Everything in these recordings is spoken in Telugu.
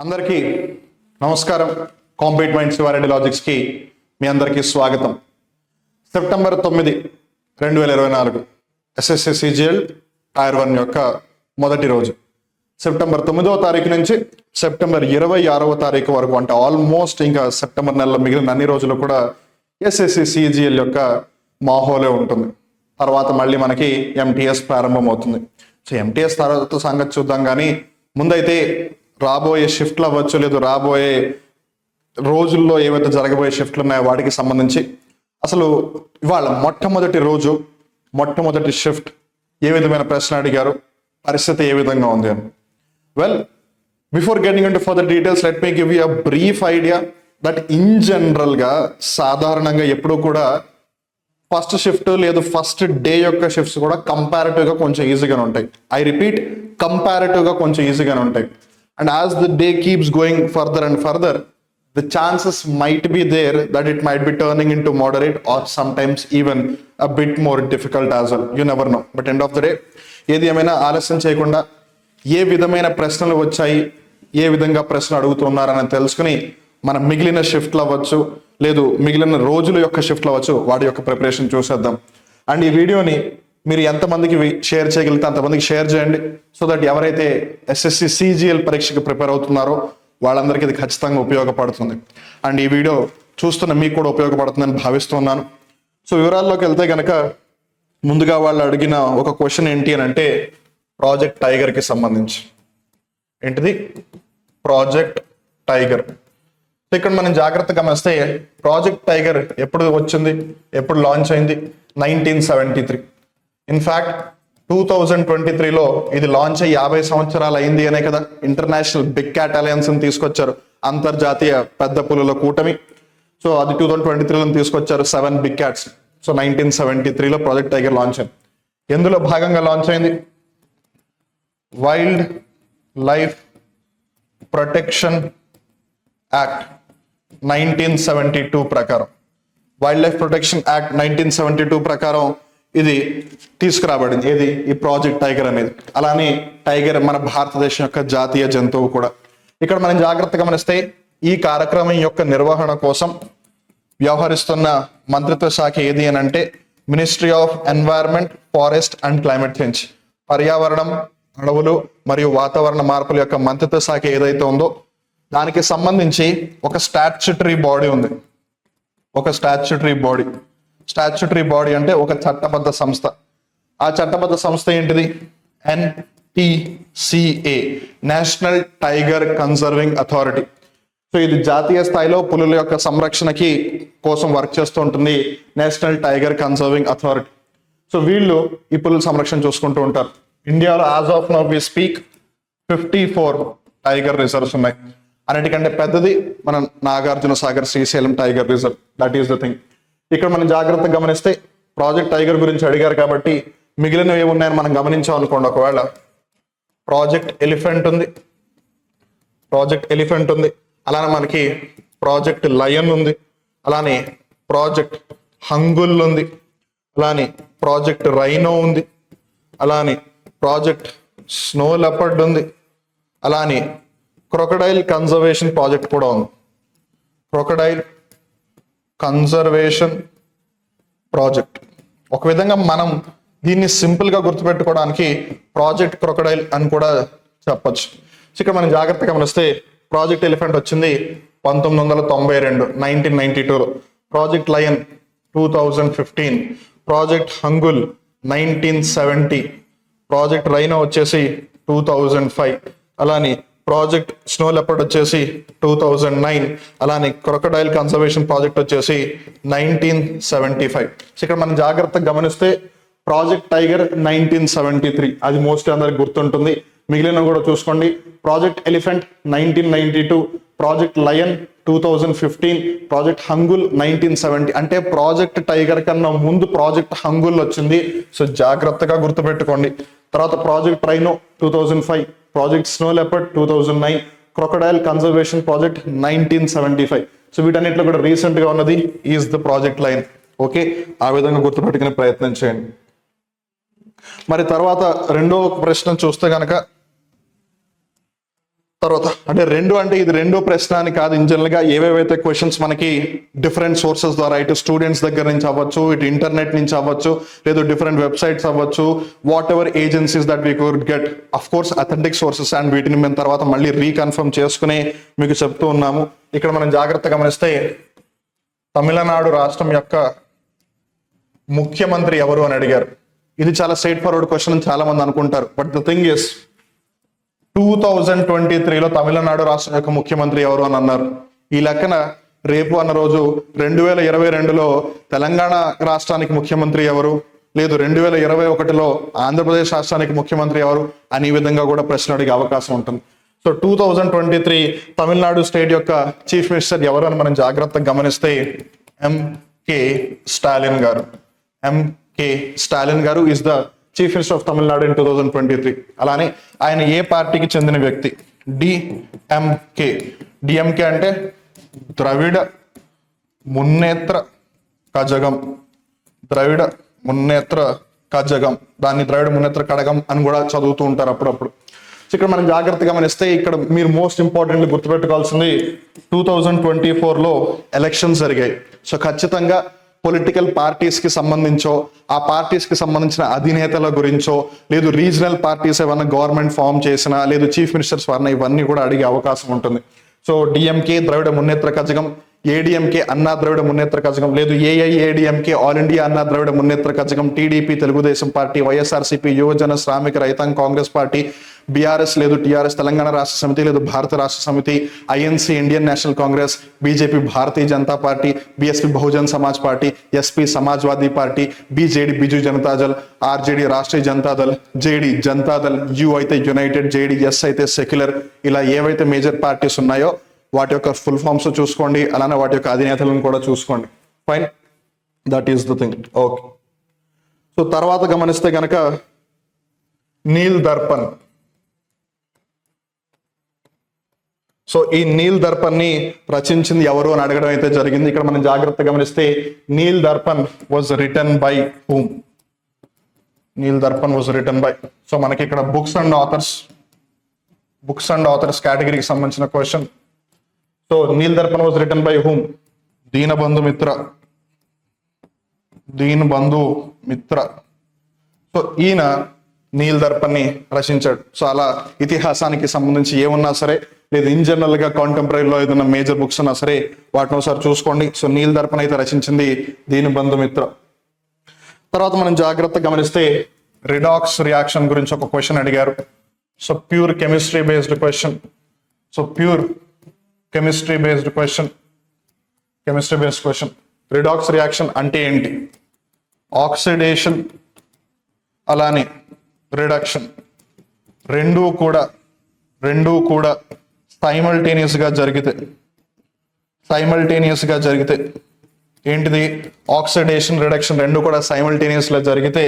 అందరికీ నమస్కారం. కాంపీట్ మైండ్ శివారెడ్డి లాజిక్స్కి మీ అందరికీ స్వాగతం. సెప్టెంబర్ 9, 2024 ఎస్ఎస్సి సిజిఎల్ టైర్ 1 యొక్క మొదటి రోజు. సెప్టెంబర్ 9వ తారీఖు నుంచి సెప్టెంబర్ 26వ తారీఖు వరకు, అంటే ఆల్మోస్ట్ ఇంకా సెప్టెంబర్ నెలలో మిగిలిన అన్ని రోజులు కూడా ఎస్ఎస్సి సిజిఎల్ యొక్క మాహోలే ఉంటుంది. తర్వాత మళ్ళీ మనకి ఎంటీఎస్ ప్రారంభం అవుతుంది. సో ఎంటీఎస్ తర్వాత సంగతి చూద్దాం, కానీ ముందైతే రాబోయే షిఫ్ట్లు అవ్వచ్చు, లేదు రాబోయే రోజుల్లో ఏవైతే జరగబోయే షిఫ్ట్లు ఉన్నాయో వాటికి సంబంధించి అసలు ఇవాళ మొట్టమొదటి రోజు, మొట్టమొదటి షిఫ్ట్ ఏ విధమైన ప్రశ్న అడిగారు, పరిస్థితి ఏ విధంగా ఉంది అని. Well, before getting into further details, let me give you a brief idea that in జనరల్గా సాధారణంగా ఎప్పుడూ కూడా ఫస్ట్ షిఫ్ట్ లేదు ఫస్ట్ డే యొక్క షిఫ్ట్స్ కూడా కంపారిటివ్గా కొంచెం ఈజీగానే ఉంటాయి. ఐ రిపీట్, కంపారిటివ్గా కొంచెం ఈజీగానే ఉంటాయి. And as the day keeps going further and further, the chances might be there that it might be turning into moderate or sometimes even a bit more difficult as well. You never know. But end of the day, ఏది ఏమైనా ఆలస్యం చేయకుండా ఏ విధమైన ప్రశ్నలు వచ్చాయి, ఏ విధంగా ప్రశ్నలు అడుగుతున్నారని తెలుసుకుని మనం మిగిలిన షిఫ్ట్లు అవ్వచ్చు, లేదు మిగిలిన రోజుల యొక్క షిఫ్ట్లు అవ్వచ్చు, వాటి యొక్క ప్రిపరేషన్ చూసేద్దాం. అండ్ ఈ వీడియోని మీరు ఎంతమందికి షేర్ చేయగలిగితే అంతమందికి షేర్ చేయండి, సో దట్ ఎవరైతే ఎస్ఎస్సి సిజిఎల్ పరీక్షకు ప్రిపేర్ అవుతున్నారో వాళ్ళందరికీ ఇది ఖచ్చితంగా ఉపయోగపడుతుంది. అండ్ ఈ వీడియో చూస్తున్న మీకు కూడా ఉపయోగపడుతుందని భావిస్తున్నాను. సో వివరాల్లోకి వెళ్తే కనుక ముందుగా వాళ్ళు అడిగిన ఒక క్వశ్చన్ ఏంటి అని అంటే ప్రాజెక్ట్ టైగర్కి సంబంధించి. ఏంటిది? Project tiger. ఇక్కడ మనం జాగ్రత్తగా గమనిస్తే ప్రాజెక్ట్ టైగర్ ఎప్పుడు వచ్చింది, ఎప్పుడు లాంచ్ అయింది? 1973. ఇన్ఫ్యాక్ట్ 2023లో ఇది లాంచ్ అయ్యి 50 సంవత్సరాలు అయింది అనే కదా ఇంటర్నేషనల్ బిగ్ క్యాట్ అలయన్స్ ని తీసుకొచ్చారు, అంతర్జాతీయ పెద్ద పులుల కూటమి. సో అది 2023లో తీసుకొచ్చారు 7 బిగ్ క్యాట్స్. సో 1973లో ప్రాజెక్ట్ టైగర్ లాంచ్ అయింది. ఎందులో భాగంగా లాంచ్ అయింది? వైల్డ్ లైఫ్ ప్రొటెక్షన్ యాక్ట్ 1972 ప్రకారం, వైల్డ్ లైఫ్ ప్రొటెక్షన్ యాక్ట్ 1972 ప్రకారం ఇది తీసుకురాబడింది. ఏది? ఈ ప్రాజెక్ట్ టైగర్ అనేది. అలానే టైగర్ మన భారతదేశం యొక్క జాతీయ జంతువు కూడా. ఇక్కడ మనం జాగ్రత్తగా గమనిస్తే ఈ కార్యక్రమం యొక్క నిర్వహణ కోసం వ్యవహరిస్తున్న మంత్రిత్వ శాఖ ఏది అని అంటే ministry of environment, forest and climate change. పర్యావరణం, అడవులు మరియు వాతావరణ మార్పుల యొక్క మంత్రిత్వ శాఖ ఏదైతే ఉందో దానికి సంబంధించి ఒక స్టాట్యుటరీ బాడీ ఉంది. ఒక స్టాట్యుటరీ బాడీ అంటే ఒక చట్టబద్ధ సంస్థ. ఆ చట్టబద్ధ సంస్థ ఏంటిది? NTCA, national tiger conserving authority. So ఇది జాతీయ స్థాయిలో పులుల యొక్క సంరక్షణకి కోసం వర్క్ చేస్తూ ఉంటుంది, national tiger conserving authority. So వీళ్ళు ఈ పులుల సంరక్షణ చూసుకుంటూ ఉంటారు. ఇండియాలో as of now we speak 54 tiger reserves ఉన్నాయి. అన్నిటికంటే పెద్దది మన Nagarjuna Sagar Srisailam tiger reserve. That is the thing. ఇక్కడ మనం జాగ్రత్తగా గమనిస్తే ప్రాజెక్ట్ టైగర్ గురించి అడిగారు కాబట్టి మిగిలినవి ఏమున్నాయని మనం గమనించాం అనుకోండి. ఒకవేళ ప్రాజెక్ట్ ఎలిఫెంట్ ఉంది, అలానే మనకి ప్రాజెక్ట్ లయన్ ఉంది, అలానే ప్రాజెక్ట్ హంగుల్ ఉంది, అలానే ప్రాజెక్ట్ రైనో ఉంది, అలానే ప్రాజెక్ట్ స్నో లెపర్డ్ ఉంది, అలానే క్రొకడైల్ కన్జర్వేషన్ ప్రాజెక్ట్ కూడా ఉంది. Crocodile conservation project. ఒక విధంగా మనం దీన్ని సింపుల్ గా గుర్తుపెట్టుకోవడానికి ప్రాజెక్ట్ క్రొకడైల్ అని కూడా చెప్పచ్చు. ఇక్కడ మనం జాగ్రత్తగా గమనిస్తే ప్రాజెక్ట్ ఎలిఫెంట్ వచ్చింది 1992, 1992లో. Project lion 2015, project hangul 1970, project rhino వచ్చేసి 2005, అలానే ప్రాజెక్ట్ స్నో లెపర్డ్ వచ్చేసి 2009, అలానే క్రొకడైల్ కన్జర్వేషన్ ప్రాజెక్ట్ వచ్చేసి 1975. ఇక్కడ మనం జాగ్రత్తగా గమనిస్తే ప్రాజెక్ట్ టైగర్ 1973, అది మోస్ట్లీ అందరికి గుర్తుంటుంది. మిగిలిన కూడా చూసుకోండి. Project elephant 1992, project lion 2015, project hangul 1970. అంటే ప్రాజెక్ట్ టైగర్ కన్నా ముందు ప్రాజెక్ట్ హంగుల్ వచ్చింది. సో జాగ్రత్తగా గుర్తుపెట్టుకోండి. తర్వాత project rhino 2005, project snow leopard 2009, crocodile conservation project 1975. So వీటన్నిటిలో కూడా రీసెంట్ గా ఉన్నది is the project line. Okay, ఆ విధంగా గుర్తుపెట్టుకునే ప్రయత్నం చేయండి. మరి తర్వాత రెండో ప్రశ్న చూస్తే కనుక తర్వాత అంటే రెండు అంటే ఇది రెండో ప్రశ్న అని కాదు, ఇన్ జనరల్ గా ఏవేవైతే క్వశ్చన్స్ మనకి డిఫరెంట్ సోర్సెస్ ద్వారా ఇటు స్టూడెంట్స్ దగ్గర నుంచి అవ్వచ్చు, ఇటు ఇంటర్నెట్ నుంచి అవ్వచ్చు, లేదు డిఫరెంట్ వెబ్సైట్స్ అవ్వచ్చు, what ever agencies that we could get, of course authentic sources, and వీటిని మేము తర్వాత మళ్ళీ రీకన్ఫర్మ్ చేసుకుని మీకు చెప్తూ ఉన్నాము. ఇక్కడ మనం జాగ్రత్తగా గమనిస్తే తమిళనాడు రాష్ట్రం యొక్క ముఖ్యమంత్రి ఎవరు అని అడిగారు. ఇది చాలా స్ట్రైట్ ఫార్వర్డ్ క్వశ్చన్ అని చాలా మంది అనుకుంటారు. బట్ ద థింగ్ ఇస్ 2023లో తమిళనాడు రాష్ట్రం యొక్క ముఖ్యమంత్రి ఎవరు అని అన్నారు. ఈ లెక్కన రేపు అన్న రోజు 2022లో తెలంగాణ రాష్ట్రానికి ముఖ్యమంత్రి ఎవరు, లేదు 2021లో ఆంధ్రప్రదేశ్ రాష్ట్రానికి ముఖ్యమంత్రి ఎవరు అని ఈ విధంగా కూడా ప్రశ్న అడిగే అవకాశం ఉంటుంది. సో 2023 తమిళనాడు స్టేట్ యొక్క చీఫ్ మినిస్టర్ ఎవరు అని మనం జాగ్రత్తగా గమనిస్తే ఎంకే స్టాలిన్ గారు. ఎంకే స్టాలిన్ గారు is the chief minister of Tamil Nadu in 2023. అలానే ఆయన ఏ పార్టీకి చెందిన వ్యక్తి? డిఎంకే. డిఎంకే అంటే ద్రవిడ మున్నేత్ర కజగం. ద్రవిడ మున్నేత్ర కజగం, దాన్ని ద్రవిడ మున్నేత్ర కడగం అని కూడా చదువుతూ ఉంటారు అప్పుడప్పుడు. సో ఇక్కడ మనం జాగ్రత్తగా గమనిస్తే ఇక్కడ మీరు మోస్ట్ ఇంపార్టెంట్లీ గుర్తుపెట్టుకోవాల్సింది 2024లో ఎలక్షన్స్ జరిగాయి. సో ఖచ్చితంగా పొలిటికల్ పార్టీస్ కి సంబంధించో, ఆ పార్టీస్ కి సంబంధించిన అధినేతల గురించో, లేదు రీజనల్ పార్టీస్ ఏమన్నా గవర్నమెంట్ ఫామ్ చేసినా, లేదు చీఫ్ మినిస్టర్స్ వారిన, ఇవన్నీ కూడా అడిగే అవకాశం ఉంటుంది. సో డిఎంకే ద్రవిడ మున్నేత్ర కజగం, ఏడిఎంకే అన్నా ద్రవిడ మున్నేత్ర కజగం, లేదు ఏఐఏడిఎంకే ఆల్ ఇండియా అన్నా ద్రవిడ మున్నేత్ర కజగం, టీడీపీ తెలుగుదేశం పార్టీ, వైఎస్ఆర్సీపీ యువజన శ్రామిక రైతాంగ కాంగ్రెస్ పార్టీ, బీఆర్ఎస్ లేదు టీఆర్ఎస్ తెలంగాణ రాష్ట్ర సమితి, లేదు భారత రాష్ట్ర సమితి, INC Indian national Congress, BJP Bharatiya Janata party, BSP Bahujan Samaj party, SP Samajwadi party, BJD Biju Janata Dal, RJD Rashtriya Janata Dal, JD Janata Dal, you అయితే యునైటెడ్, జేడీ ఎస్ అయితే సెక్యులర్, ఇలా ఏవైతే మేజర్ పార్టీస్ ఉన్నాయో వాటి యొక్క ఫుల్ ఫామ్స్ చూసుకోండి, అలానే వాటి యొక్క అధినేతలను కూడా చూసుకోండి. Fine, that is the thing. Okay. So తర్వాత గమనిస్తే గనక నీల్ దర్పణ్. సో ఈ నీల్ దర్పణ్ ని రచించింది ఎవరు అని అడగడం అయితే జరిగింది. ఇక్కడ మనం జాగ్రత్తగా గమనిస్తే Neel Darpan was written by whom? Neel Darpan was written by. So మనకి ఇక్కడ బుక్స్ అండ్ ఆథర్స్ కేటగిరీకి సంబంధించిన question. So Neel Darpan was written by whom? Dinabandhu Mitra. So ఈయన నీల్ దర్పణ్ ని రచించాడు. సో అలా ఇతిహాసానికి సంబంధించి ఏమున్నా సరే, లేదు ఇన్ జనరల్ గా కాంటెంపరీలో ఏదైనా మేజర్ బుక్స్ ఉన్నా సరే వాటిని ఒకసారి చూసుకోండి. సో నీల్ దర్పణ్ అయితే రచించింది దీనబంధు మిత్ర. తర్వాత మనం జాగ్రత్తగా గమనిస్తే రిడాక్స్ రియాక్షన్ గురించి ఒక క్వశ్చన్ అడిగారు. So pure chemistry based question. Redox reaction అంటే ఏంటి? ఆక్సిడేషన్ అలానే రిడక్షన్ రెండూ కూడా సైమల్టేనియస్ గా జరిగితే ఏంటిది? ఆక్సిడేషన్ రిడక్షన్ రెండు కూడా సైమల్టేనియస్ గా జరిగితే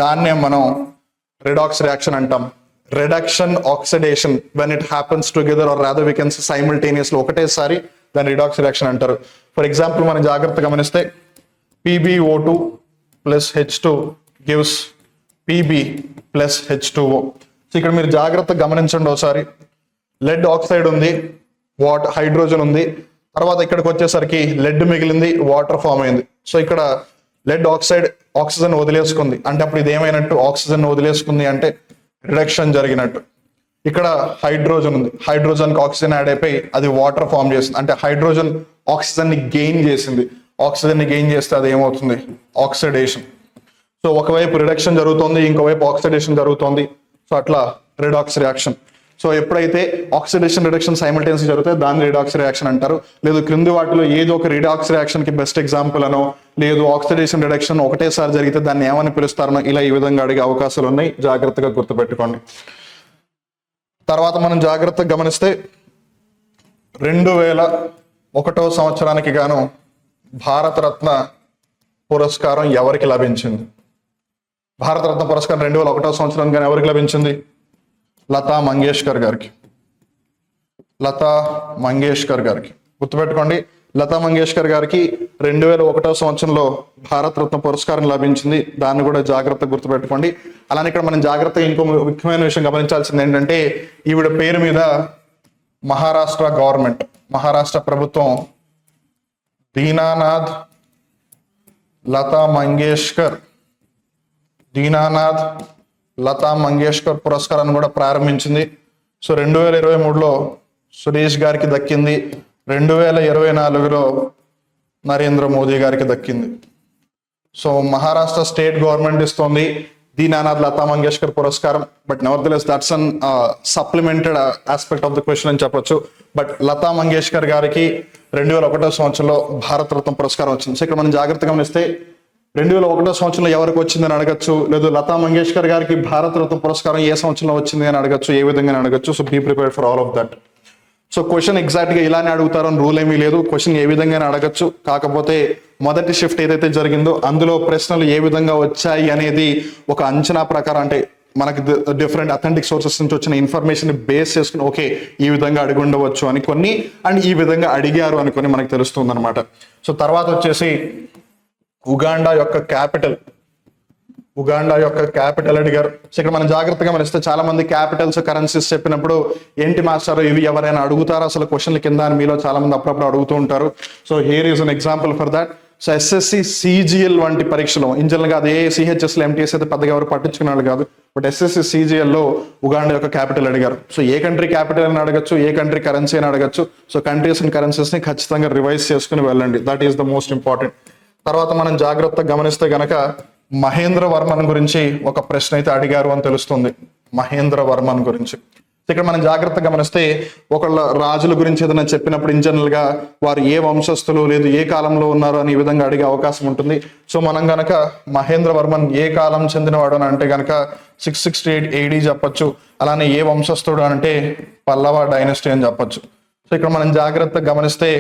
దాన్నే మనం రిడాక్స్ రియాక్షన్ అంటాం. Reduction, oxidation when it happens together or rather we can say simultaneously, ఒకటేసారి దాన్ని రిడాక్స్ రియాక్షన్ అంటారు. ఫర్ ఎగ్జాంపుల్ మనం జాగ్రత్తగా గమనిస్తే PbO2 + H2 gives Pb + H2O. So ఇక్కడ మీరు జాగ్రత్తగా గమనించండి ఒకసారి. లెడ్ ఆక్సైడ్ ఉంది, హైడ్రోజన్ ఉంది, తర్వాత ఇక్కడికి వచ్చేసరికి లెడ్ మిగిలింది, వాటర్ ఫామ్ అయింది. సో ఇక్కడ లెడ్ ఆక్సైడ్ ఆక్సిజన్ వదిలేసుకుంది అంటే అప్పుడు ఇది ఏమైనట్టు? ఆక్సిజన్ వదిలేసుకుంది అంటే రిడక్షన్ జరిగినట్టు. ఇక్కడ హైడ్రోజన్ ఉంది, హైడ్రోజన్ కి ఆక్సిజన్ యాడ్ అయిపోయి అది వాటర్ ఫామ్ చేసింది అంటే హైడ్రోజన్ ఆక్సిజన్ ని గెయిన్ చేసింది. ఆక్సిజన్ ని గెయిన్ చేస్తే అది ఏమవుతుంది? ఆక్సిడేషన్. సో ఒకవైపు రిడక్షన్ జరుగుతుంది, ఇంకోవైపు ఆక్సిడేషన్ జరుగుతుంది. సో అట్లా రిడాక్స్ రియాక్షన్. సో ఎప్పుడైతే ఆక్సిడేషన్ రిడక్షన్ సైమల్టేనియస్ జరుగుతాయి దాన్ని రిడాక్స్ రియాక్షన్ అంటారు. లేదు క్రింది వాటిలో ఏదో ఒక రిడాక్స్ రియాక్షన్ కి బెస్ట్ ఎగ్జాంపుల్ అనో, లేదు ఆక్సిడేషన్ రిడక్షన్ ఒకటేసారి జరిగితే దాన్ని ఏమని పిలుస్తారనో, ఇలా ఈ విధంగా అడిగే అవకాశాలు ఉన్నాయి. జాగ్రత్తగా గుర్తుపెట్టుకోండి. తర్వాత మనం జాగ్రత్తగా గమనిస్తే 2001 సంవత్సరానికి గాను భారతరత్న పురస్కారం ఎవరికి లభించింది? భారతరత్న పురస్కారం 2001 సంవత్సరానికి గాను ఎవరికి లభించింది? లతా మంగేష్కర్ గారికి. గుర్తుపెట్టుకోండి, లతా మంగేష్కర్ గారికి 2001 సంవత్సరంలో భారతరత్న పురస్కారం లభించింది. దాన్ని కూడా జాగ్రత్తగా గుర్తుపెట్టుకోండి. అలానే ఇక్కడ మనం జాగ్రత్తగా ఇంకో ముఖ్యమైన విషయం గమనించాల్సింది ఏంటంటే ఈవిడ పేరు మీద మహారాష్ట్ర గవర్నమెంట్, మహారాష్ట్ర ప్రభుత్వం దీనానాథ్ లతా మంగేష్కర్ పురస్కారాన్ని కూడా ప్రారంభించింది. సో 2023లో సురేష్ గారికి దక్కింది, 2024లో నరేంద్ర మోదీ గారికి దక్కింది. సో మహారాష్ట్ర స్టేట్ గవర్నమెంట్ ఇస్తోంది దీనానాథ్ లతా మంగేష్కర్ పురస్కారం. But nevertheless that's an supplemented aspect of the question అని చెప్పొచ్చు. బట్ లతా మంగేష్కర్ గారికి 2001 సంవత్సరంలో భారత రత్న పురస్కారం వచ్చింది. సో ఇక్కడ మనం జాగ్రత్తగా గమనిస్తే 2001 సంవత్సరంలో ఎవరికి వచ్చిందని అడగచ్చు, లేదు లతా మంగేష్కర్ గారికి భారత రత్న పురస్కారం ఏ సంవత్సరంలో వచ్చింది అని అడగచ్చు, ఏ విధంగా అడగచ్చు. So be prepared for all of that. So question exact గా ఇలానే అడుగుతారు అని రూల్ ఏమీ లేదు. క్వశ్చన్ ఏ విధంగా అడగచ్చు. కాకపోతే మొదటి షిఫ్ట్ ఏదైతే జరిగిందో అందులో ప్రశ్నలు ఏ విధంగా వచ్చాయి అనేది ఒక అంచనా ప్రకారం, అంటే మనకి డిఫరెంట్ అథెంటిక్ సోర్సెస్ నుంచి వచ్చిన ఇన్ఫర్మేషన్ బేస్ చేసుకుని ఓకే ఈ విధంగా అడిగి ఉండవచ్చు అని కొన్ని, అండ్ ఈ విధంగా అడిగారు అనుకొని మనకు తెలుస్తుంది అనమాట. సో తర్వాత వచ్చేసి ఉగాండా యొక్క క్యాపిటల్ అడిగారు. సో ఇక్కడ మనం జాగ్రత్తగా గమనిస్తే చాలా మంది క్యాపిటల్స్ కరెన్సీస్ చెప్పినప్పుడు ఏంటి మాస్టర్ ఇవి ఎవరైనా అడుగుతారా అసలు క్వశ్చన్ల కింద అని మీలో చాలా మంది అప్పుడప్పుడు అడుగుతూ ఉంటారు. So here is an example for that. So SSC CGL వంటి పరీక్షలో ఇన్జనరల్ గా అదే సిహెచ్ఎస్లో ఎంటీఎస్ అయితే పెద్దగా ఎవరు పట్టించుకునే వాళ్ళు కాదు. బట్ ఎస్ఎస్సి సిజిఎల్ లో ఉగాండా యొక్క క్యాపిటల్ అడిగారు. సో ఏ కంట్రీ క్యాపిటల్ అని అడగచ్చు, ఏ కంట్రీ కరెన్సీ అని అడగచ్చు. సో కంట్రీస్ అండ్ కరెన్సీస్ ని ఖచ్చితంగా రివైజ్ చేసుకుని వెళ్ళండి. That is the most important. తర్వాత మనం జాగ్రత్తగా గమనిస్తే గనక మహేంద్ర వర్మన్ గురించి ఒక ప్రశ్న అయితే అడిగారు అని తెలుస్తుంది. మహేంద్ర వర్మన్ గురించి ఇక్కడ మనం జాగ్రత్తగా గమనిస్తే ఒకళ్ళ రాజుల గురించి ఏదైనా చెప్పినప్పుడు ఇన్ జనరల్ గా వారు ఏ వంశస్థులు లేదు ఏ కాలంలో ఉన్నారు అని ఈ విధంగా అడిగే అవకాశం ఉంటుంది. సో మనం గనక మహేంద్ర వర్మన్ ఏ కాలం చెందినవాడు అని అంటే గనక 668 AD చెప్పొచ్చు. అలానే ఏ వంశస్థుడు అంటే పల్లవ డైనస్టీ అని చెప్పొచ్చు. సో ఇక్కడ మనం జాగ్రత్తగా గమనిస్తే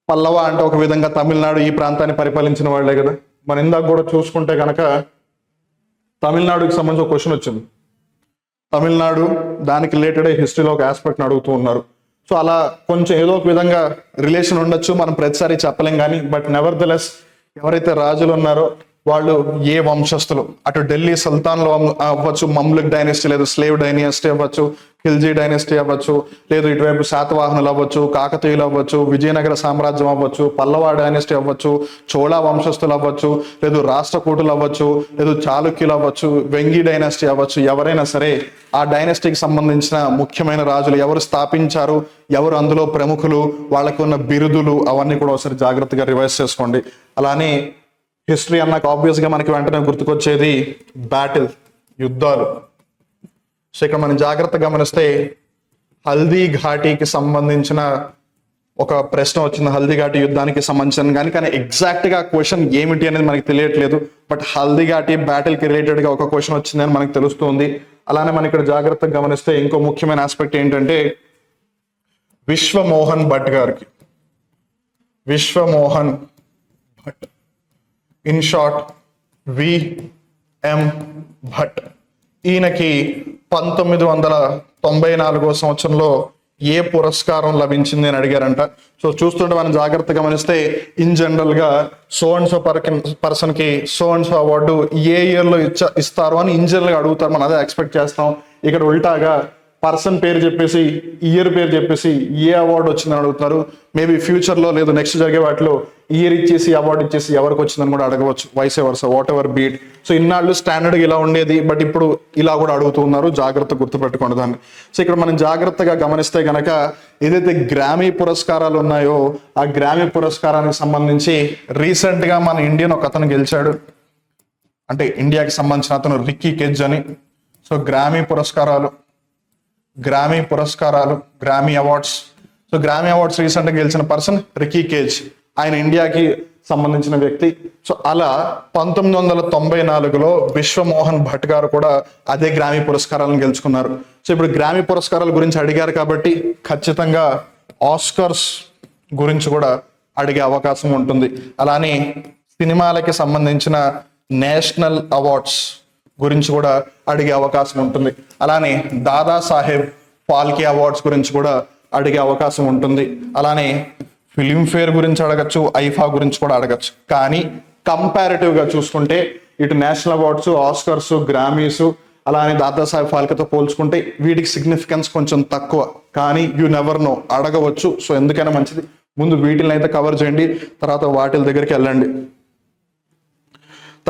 పల్లవ అంటే ఒక విధంగా తమిళనాడు ఈ ప్రాంతాన్ని పరిపాలించిన వాళ్ళే కదా. మన ఇందాక కూడా చూసుకుంటే కనుక తమిళనాడుకి సంబంధించి ఒక క్వశ్చన్ వచ్చింది. తమిళనాడు దానికి రిలేటెడ్ హిస్టరీలో ఒక ఆస్పెక్ట్ అడుగుతూ ఉన్నారు. సో అలా కొంచెం ఏదో ఒక విధంగా రిలేషన్ ఉండొచ్చు, మనం ప్రతిసారి చెప్పలేం కానీ. బట్ నెవర్దలెస్ ఎవరైతే రాజులు ఉన్నారో వాళ్ళు ఏ వంశస్థులు, అటు ఢిల్లీ సుల్తాన్లు అవ్వచ్చు, మమ్లుక్ డైనెస్టీ లేదు స్లేవ్ డైనెస్టీ అవ్వచ్చు, ఖిల్జీ డైనెస్టీ అవ్వచ్చు, లేదు ఇటువైపు శాతవాహనులు అవ్వచ్చు, కాకతీయులు అవ్వచ్చు, విజయనగర సామ్రాజ్యం అవ్వచ్చు, పల్లవ డైనెస్టీ అవ్వచ్చు, చోళా వంశస్థులు అవ్వచ్చు, లేదు రాష్ట్రకూటులు అవ్వచ్చు, లేదు చాళుక్యులు అవ్వచ్చు, వెంగి డైనెస్టీ అవ్వచ్చు. ఎవరైనా సరే ఆ డైనెస్టీకి సంబంధించిన ముఖ్యమైన రాజులు ఎవరు స్థాపించారు, ఎవరు అందులో ప్రముఖులు, వాళ్ళకు ఉన్న బిరుదులు అవన్నీ కూడా ఒకసారి జాగ్రత్తగా రివైజ్ చేసుకోండి. అలానే హిస్టరీ అన్నాక ఆబ్వియస్ గా మనకి వెంటనే గుర్తుకొచ్చేది బ్యాటిల్, యుద్ధాలు. సో ఇక్కడ మనం జాగ్రత్తగా గమనిస్తే హల్దీ ఘాటీకి సంబంధించిన ఒక ప్రశ్న వచ్చింది. హల్దీ ఘాటీ యుద్ధానికి సంబంధించిన కానీ ఎగ్జాక్ట్ గా క్వశ్చన్ ఏమిటి అనేది మనకి తెలియట్లేదు. బట్ హల్దీ ఘాటీ బ్యాటిల్ కి రిలేటెడ్ గా ఒక క్వశ్చన్ వచ్చిందని మనకు తెలుస్తుంది. అలానే మనం ఇక్కడ జాగ్రత్తగా గమనిస్తే ఇంకో ముఖ్యమైన ఆస్పెక్ట్ ఏంటంటే విశ్వమోహన్ భట్ గారికి, Vishwamohan Bhatt, in short VM Bhatt, ఈయనకి 1994 సంవత్సరంలో ఏ పురస్కారం లభించింది అని అడిగారంట. సో చూస్తుంటే మనం జాగ్రత్తగా గమనిస్తే ఇన్ జనరల్ గా సో అండ్ సో పర్సన్ కి so and so award A year లో ఇస్తారు అని ఇన్ జనరల్ గా అడుగుతారు. మనం అదే ఎక్స్పెక్ట్ చేస్తాం. ఇక్కడ ఉల్టాగా పర్సన్ పేరు చెప్పేసి ఇయర్ పేరు చెప్పేసి ఏ అవార్డు వచ్చిందని అడుగుతున్నారు. మేబీ ఫ్యూచర్ లో లేదు నెక్స్ట్ జరిగే వాటిలో ఇయర్ ఇచ్చేసి అవార్డు ఇచ్చేసి ఎవరికి వచ్చిందని కూడా అడగవచ్చు. Vice versa, whatever be it. So ఇన్నాళ్ళు స్టాండర్డ్ ఇలా ఉండేది, బట్ ఇప్పుడు ఇలా కూడా అడుగుతున్నారు. జాగ్రత్త గుర్తుపెట్టుకోండి దాన్ని. సో ఇక్కడ మనం జాగ్రత్తగా గమనిస్తే గనక ఏదైతే గ్రామీ పురస్కారాలు ఉన్నాయో ఆ గ్రామీ పురస్కారానికి సంబంధించి రీసెంట్ గా మన ఇండియన్ ఒక అతను గెలిచాడు, అంటే ఇండియాకి సంబంధించిన అతను రిక్కీ కెజ్ అని. సో గ్రామీ పురస్కారాలు గ్రామీ అవార్డ్స్. సో గ్రామీ అవార్డ్స్ రీసెంట్ గా గెలిచిన పర్సన్ రిక్కీ కేజ్, ఆయన ఇండియాకి సంబంధించిన వ్యక్తి. సో అలా 1994లో విశ్వమోహన్ భట్ గారు కూడా అదే గ్రామీ పురస్కారాలను గెలుచుకున్నారు. సో ఇప్పుడు గ్రామీ పురస్కారాల గురించి అడిగారు కాబట్టి ఖచ్చితంగా ఆస్కర్స్ గురించి కూడా అడిగే అవకాశం ఉంటుంది. అలానే సినిమాలకి సంబంధించిన నేషనల్ అవార్డ్స్ గురించి కూడా అడిగే అవకాశం ఉంటుంది. అలానే దాదాసాహెబ్ ఫాల్కే అవార్డ్స్ గురించి కూడా అడిగే అవకాశం ఉంటుంది. అలానే ఫిలింఫేర్ గురించి అడగచ్చు, ఐఫా గురించి కూడా అడగచ్చు. కానీ కంపారిటివ్ గా చూసుకుంటే ఇటు నేషనల్ అవార్డ్స్, ఆస్కర్స్, గ్రామీస్, అలానే దాదాసాహెబ్ ఫాల్కేతో పోల్చుకుంటే వీటికి సిగ్నిఫికెన్స్ కొంచెం తక్కువ, కానీ యూ నెవర్ నో, అడగవచ్చు. సో ఎందుకైనా మంచిది ముందు వీటిని అయితే కవర్ చేయండి, తర్వాత వాటి దగ్గరికి వెళ్ళండి.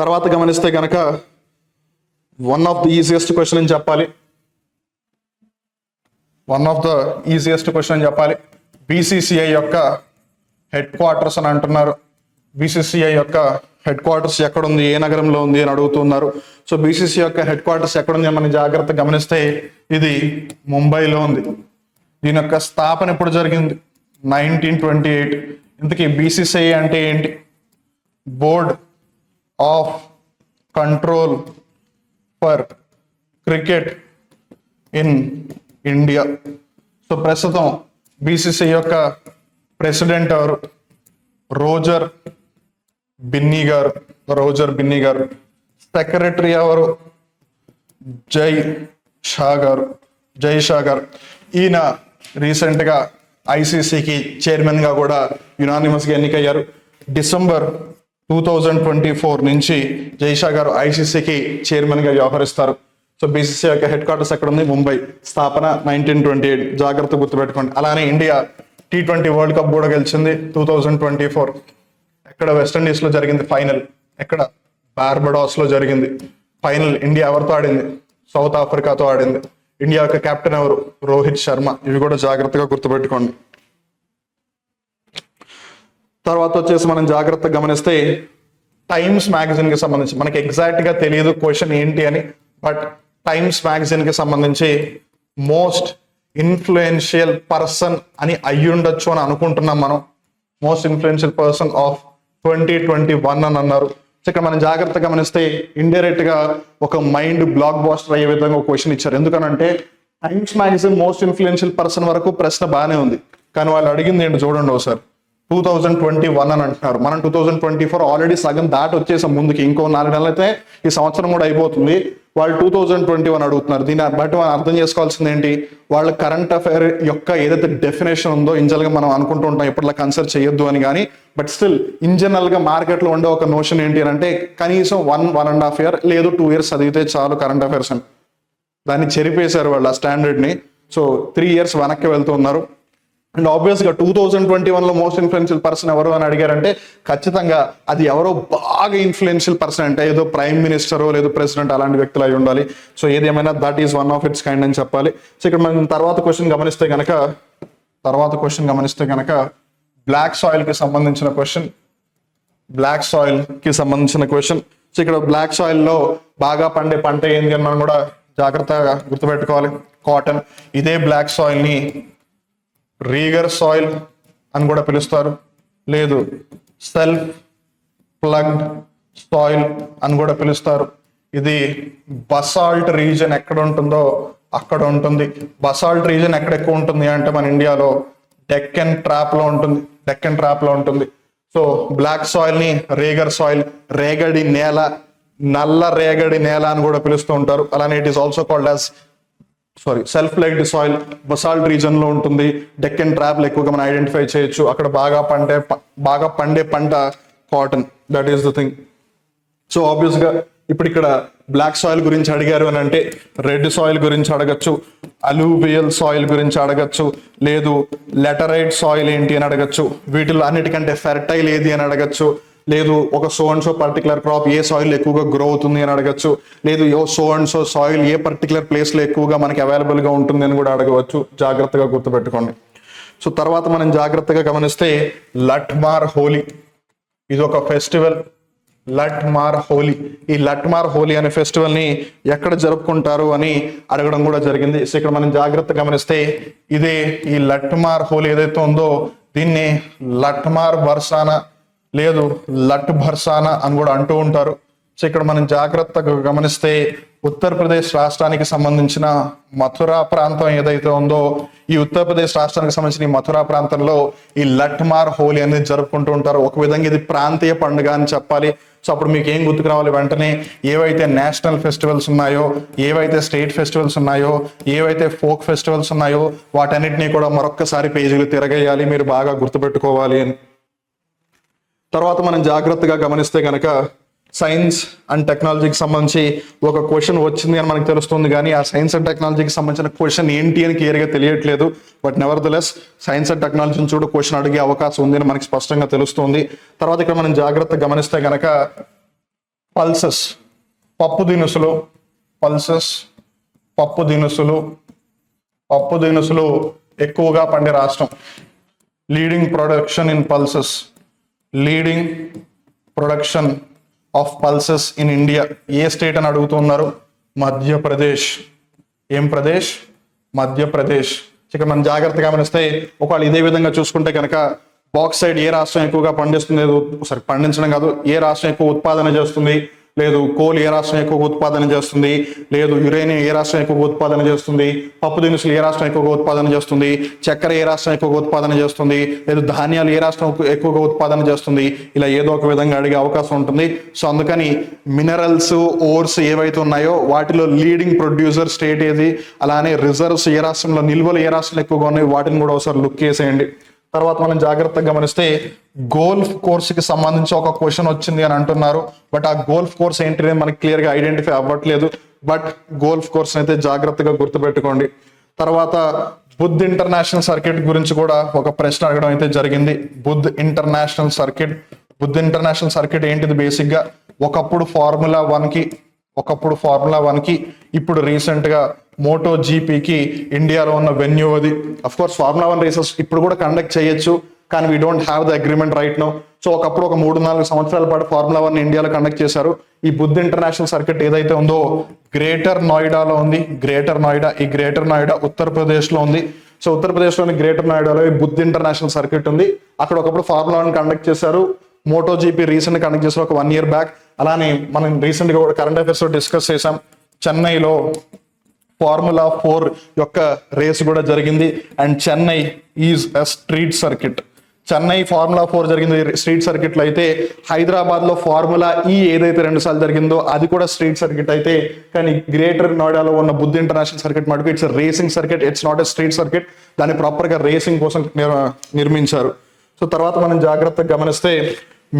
తర్వాత గమనిస్తే కనుక one of the easiest question అని చెప్పాలి, బీసీసీఐ యొక్క హెడ్ క్వార్టర్స్ అని అంటున్నారు. బీసీసీఐ యొక్క హెడ్ క్వార్టర్స్ ఎక్కడుంది, ఏ నగరంలో ఉంది అని అడుగుతున్నారు. సో బీసీసీ యొక్క హెడ్ క్వార్టర్స్ ఎక్కడుంది అని మనం జాగ్రత్తగా గమనిస్తే ఇది ముంబైలో ఉంది. దీని యొక్క స్థాపన ఎప్పుడు జరిగింది? 1928. ఇంతకీ బీసీసీఐ అంటే ఏంటి? Board of control for cricket in India. So ప్రస్తుతం బీసీసీఐ యొక్క ప్రెసిడెంట్ ఎవరు? రోజర్ బిన్నీ గారు. సెక్రటరీ ఎవరు? జై షా గారు. ఈయన రీసెంట్ గా ఐసీసీకి చైర్మన్ గా కూడా యునానిమస్ గా ఎన్నికయ్యారు. డిసెంబర్ 2024 నుంచి జైషా గారు ఐసీసీకి చైర్మన్ గా వ్యవహరిస్తారు. సో బీసీసీ యొక్క హెడ్ క్వార్టర్స్ ఎక్కడ ఉంది? ముంబై. స్థాపన 1928. జాగ్రత్త గుర్తుపెట్టుకోండి. అలానే ఇండియా T20 వరల్డ్ కప్ కూడా గెలిచింది 2024. ఎక్కడ? వెస్టిండీస్ లో జరిగింది ఫైనల్. ఎక్కడ? బార్బడాస్ లో జరిగింది ఫైనల్. ఇండియా ఎవరితో ఆడింది? సౌత్ ఆఫ్రికాతో ఆడింది. ఇండియా యొక్క కెప్టెన్ ఎవరు? రోహిత్ శర్మ. ఇవి కూడా జాగ్రత్తగా గుర్తుపెట్టుకోండి. తర్వాత వచ్చేసి మనం జాగ్రత్తగా గమనిస్తే టైమ్స్ మ్యాగజైన్ కి సంబంధించి మనకి ఎగ్జాక్ట్ గా తెలియదు క్వశ్చన్ ఏంటి అని, బట్ టైమ్స్ మ్యాగజైన్ కి సంబంధించి మోస్ట్ ఇన్ఫ్లుయెన్షియల్ పర్సన్ అని అయ్యుండొచ్చు అని అనుకుంటున్నాం మనం. మోస్ట్ ఇన్ఫ్లుయెన్షియల్ పర్సన్ ఆఫ్ 2021 అని అన్నారు. సో ఇక్కడ మనం జాగ్రత్తగా గమనిస్తే ఇండైరెక్ట్ గా ఒక మైండ్ బ్లాక్ బాస్టర్ అయ్యే విధంగా ఒక క్వశ్చన్ ఇచ్చారు. ఎందుకనంటే times magazine most influential person వరకు ప్రశ్న బాగానే ఉంది, కానీ వాళ్ళు అడిగింది ఏంటి చూడండి ఒకసారి. 2021 అని అంటున్నారు. మనం 2024 ఆల్రెడీ సగం దాటి వచ్చేసాం ముందుకి. ఇంకో 4 నెలలు అయితే ఈ సంవత్సరం కూడా అయిపోతుంది. వాళ్ళు 2021 అడుగుతున్నారు. దీన్ని బట్టి మనం అర్థం చేసుకోవాల్సింది ఏంటి? వాళ్ళ కరెంట్ అఫైర్ యొక్క ఏదైతే డెఫినేషన్ ఉందో ఇంజనరల్ గా మనం అనుకుంటూ ఉంటాం ఎప్పటిలా కన్సిడర్ చేయొద్దు అని, కానీ బట్ స్టిల్ ఇంజనరల్ గా మార్కెట్ లో ఉండే ఒక నోషన్ ఏంటి అని అంటే కనీసం 1.5 year లేదు 2 years చదివితే చాలు కరెంట్ అఫైర్స్ అని. దాన్ని చెరిపేశారు వాళ్ళు ఆ స్టాండర్డ్ ని. సో 3 years వెనక్కి వెళ్తున్నారు. అండ్ ఆబ్వియస్ గా 2021 లో మోస్ట్ ఇన్ఫ్లుయెన్షియల్ పర్సన్ ఎవరు అని అడిగారంటే ఖచ్చితంగా అది ఎవరో బాగా ఇన్ఫ్లుయెన్షియల్ పర్సన్ అంటే ఏదో ప్రైమ్ మినిస్టరో లేదు ప్రెసిడెంట్ అలాంటి వ్యక్తులు అయి ఉండాలి. సో ఏదేమైనా that is one of it's kind అని చెప్పాలి. సో ఇక్కడ మనం తర్వాత క్వశ్చన్ గమనిస్తే కనుక బ్లాక్ సాయిల్ కి సంబంధించిన క్వశ్చన్. సో ఇక్కడ బ్లాక్ సాయిల్ లో బాగా పండే పంట ఏంటి అని మనం కూడా జాగ్రత్తగా గుర్తుపెట్టుకోవాలి. కాటన్. ఇదే బ్లాక్ సాయిల్ ని రీగర్ సాయిల్ అని కూడా పిలుస్తారు, లేదు సెల్ఫ్ ప్లగ్డ్ సాయిల్ అని కూడా పిలుస్తారు. ఇది బసాల్ట్ రీజన్ ఎక్కడ ఉంటుందో అక్కడ ఉంటుంది. బసాల్ట్ రీజన్ ఎక్కడ ఎక్కువ ఉంటుంది అంటే మన ఇండియాలో డెక్కన్ ట్రాప్ లో ఉంటుంది. సో బ్లాక్ సాయిల్ ని రీగర్ సాయిల్, రేగడి నేల, నల్ల రేగడి నేల అని కూడా పిలుస్తూ ఉంటారు. అలానే it is also called as self plugged soil. Basalt reason లో ఉంటుంది. డెక్కన్ ట్రాప్ లో ఎక్కువగా మనం ఐడెంటిఫై చేయొచ్చు. అక్కడ బాగా పండే పంట cotton. That is the thing. So obvious గా ఇప్పుడు ఇక్కడ బ్లాక్ సాయిల్ గురించి అడిగారు అని అంటే రెడ్ సాయిల్ గురించి అడగచ్చు, అలూవియల్ సాయిల్ గురించి అడగచ్చు, లేదు లెటరైట్ సాయిల్ ఏంటి అని అడగచ్చు, వీటిలో అన్నిటికంటే ఫెర్టైల్ ఏది అని అడగచ్చు, లేదు ఒక so and so particular crop A soil ఎక్కువగా గ్రో అవుతుంది అని అడగచ్చు, లేదు so and so soil A particular place లో ఎక్కువగా మనకి అవైలబుల్ గా ఉంటుంది అని కూడా అడగవచ్చు. జాగ్రత్తగా గుర్తుపెట్టుకోండి. సో తర్వాత మనం జాగ్రత్తగా గమనిస్తే లట్మార్ హోలీ, ఇది ఒక ఫెస్టివల్. లట్మార్ హోలీ, ఈ లట్మార్ హోలీ అనే ఫెస్టివల్ ని ఎక్కడ జరుపుకుంటారు అని అడగడం కూడా జరిగింది. సో ఇక్కడ మనం జాగ్రత్తగా గమనిస్తే ఇదే ఈ లట్మార్ హోలీ ఏదైతే ఉందో దీన్ని లట్మార్ బర్సానా లేదు లట్ భర్సానా అని కూడా అంటూ ఉంటారు. సో ఇక్కడ మనం జాగ్రత్తగా గమనిస్తే ఉత్తరప్రదేశ్ రాష్ట్రానికి సంబంధించిన మథురా ప్రాంతం ఏదైతే ఉందో ఈ ఉత్తరప్రదేశ్ రాష్ట్రానికి సంబంధించిన ఈ మథురా ప్రాంతంలో ఈ లట్మార్ హోలీ అనేది జరుపుకుంటూ ఉంటారు. ఒక విధంగా ఇది ప్రాంతీయ పండుగ అని చెప్పాలి. సో అప్పుడు మీకు ఏం గుర్తుకు రావాలి? వెంటనే ఏవైతే నేషనల్ ఫెస్టివల్స్ ఉన్నాయో, ఏవైతే స్టేట్ ఫెస్టివల్స్ ఉన్నాయో, ఏవైతే ఫోక్ ఫెస్టివల్స్ ఉన్నాయో వాటన్నిటినీ కూడా మరొక్కసారి పేజీలు తిరగేయాలి, మీరు బాగా గుర్తుపెట్టుకోవాలి అని. తర్వాత మనం జాగ్రత్తగా గమనిస్తే కనుక సైన్స్ అండ్ టెక్నాలజీకి సంబంధించి ఒక క్వశ్చన్ వచ్చింది అని మనకు తెలుస్తుంది, కానీ ఆ సైన్స్ అండ్ టెక్నాలజీకి సంబంధించిన క్వశ్చన్ ఏంటి అని క్లియర్గా తెలియట్లేదు. But never the less science and టెక్నాలజీని చూడు క్వశ్చన్ అడిగే అవకాశం ఉంది అని మనకి స్పష్టంగా తెలుస్తుంది. తర్వాత ఇక్కడ మనం జాగ్రత్తగా గమనిస్తే కనుక పల్సెస్ పప్పు దినుసులు, పల్సెస్ పప్పు దినుసులు ఎక్కువగా పండే రాష్ట్రం. Leading production of pulses in India A state అని అడుగుతున్నారు? మధ్యప్రదేశ్. ఏం ప్రదేశ్? మధ్యప్రదేశ్. ఇక్కడ మనం జాగ్రత్తగా గమనిస్తే ఒకవేళ ఇదే విధంగా చూసుకుంటే కనుక బాక్సైడ్ ఏ రాష్ట్రం ఎక్కువగా పండిస్తుంది, పండించడం కాదు, ఏ రాష్ట్రం ఎక్కువ ఉత్పాదన చేస్తుంది, లేదు కోల్ ఏ రాష్ట్రం ఎక్కువగా ఉత్పాదన చేస్తుంది, లేదు యురేనియం ఏ రాష్ట్రం ఎక్కువగా ఉత్పాదన చేస్తుంది, పప్పు దినుసులు ఏ రాష్ట్రం ఎక్కువగా ఉత్పాదన చేస్తుంది, చక్కెర ఏ రాష్ట్రం ఎక్కువగా ఉత్పాదన చేస్తుంది, లేదు ధాన్యాలు ఏ రాష్ట్రం ఎక్కువగా ఉత్పాదన చేస్తుంది, ఇలా ఏదో ఒక విధంగా అడిగే అవకాశం ఉంటుంది. సో అందుకని మినరల్స్, ఓర్స్ ఏవైతే ఉన్నాయో వాటిలో లీడింగ్ ప్రొడ్యూసర్ స్టేట్ ఏది, అలానే రిజర్వ్స్ ఏ రాష్ట్రంలో, నిల్వలు ఏ రాష్ట్రంలో ఎక్కువగా ఉన్నాయి వాటిని కూడా ఒకసారి లుక్ చేసేయండి. తర్వాత మనం జాగ్రత్తగా గమనిస్తే గోల్ఫ్ కోర్స్కి సంబంధించి ఒక క్వశ్చన్ వచ్చింది అని అంటున్నారు. బట్ ఆ గోల్ఫ్ కోర్స్ ఏంటి మనకి క్లియర్గా ఐడెంటిఫై అవ్వట్లేదు. బట్ గోల్ఫ్ కోర్స్ అయితే జాగ్రత్తగా గుర్తుపెట్టుకోండి. తర్వాత బుద్ధ్ ఇంటర్నేషనల్ సర్క్యూట్ గురించి కూడా ఒక ప్రశ్న అడగడం అయితే జరిగింది. బుద్ధ్ ఇంటర్నేషనల్ సర్క్యూట్ ఏంటిది? బేసిక్గా ఒకప్పుడు ఫార్ములా వన్ కి ఇప్పుడు రీసెంట్ గా మోటో జీపీకి ఇండియాలో ఉన్న వెన్యూ అది. అఫ్ కోర్స్ ఫార్ములా 1 రేసెస్ ఇప్పుడు కూడా కండక్ట్ చేయొచ్చు, కానీ we don't have the agreement right now. So ఒకప్పుడు ఒక 3-4 సంవత్సరాల పాటు ఫార్ములా 1 ఇండియాలో కండక్ట్ చేశారు. ఈ బుద్ధ్ ఇంటర్నేషనల్ సర్క్యూట్ ఏదైతే ఉందో గ్రేటర్ నోయిడాలో ఉంది. ఈ గ్రేటర్ నోయిడా ఉత్తరప్రదేశ్ లో ఉంది. సో ఉత్తరప్రదేశ్లోని గ్రేటర్ నోయిడాలో ఈ బుద్ధ్ ఇంటర్నేషనల్ సర్క్యూట్ ఉంది. అక్కడ ఒకప్పుడు ఫార్ములా 1 కండక్ట్ చేశారు. మోటో జీపీ రీసెంట్ కండక్ట్ చేశారు ఒక 1 year బ్యాక్. అలానే మనం రీసెంట్ గా కూడా కరెంట్ అఫైర్స్ లో డిస్కస్ చేసాం. చెన్నైలో ఫార్ములా 4 యొక్క రేస్ కూడా జరిగింది. And Chennai is a street circuit. Chennai formula 4 జరిగింది స్ట్రీట్ సర్క్యూట్ లో అయితే, హైదరాబాద్ లో ఫార్ములా ఏదైతే 2 సార్లు జరిగిందో అది కూడా స్ట్రీట్ సర్క్యూట్ అయితే, కానీ గ్రేటర్ నోయిడాలో ఉన్న బుద్ధ్ ఇంటర్నేషనల్ సర్క్యూట్ మటుకు it's racing circuit, it's not a street circuit. దాన్ని ప్రాపర్ గా రేసింగ్ కోసం నిర్మించారు. సో తర్వాత మనం జాగ్రత్తగా గమనిస్తే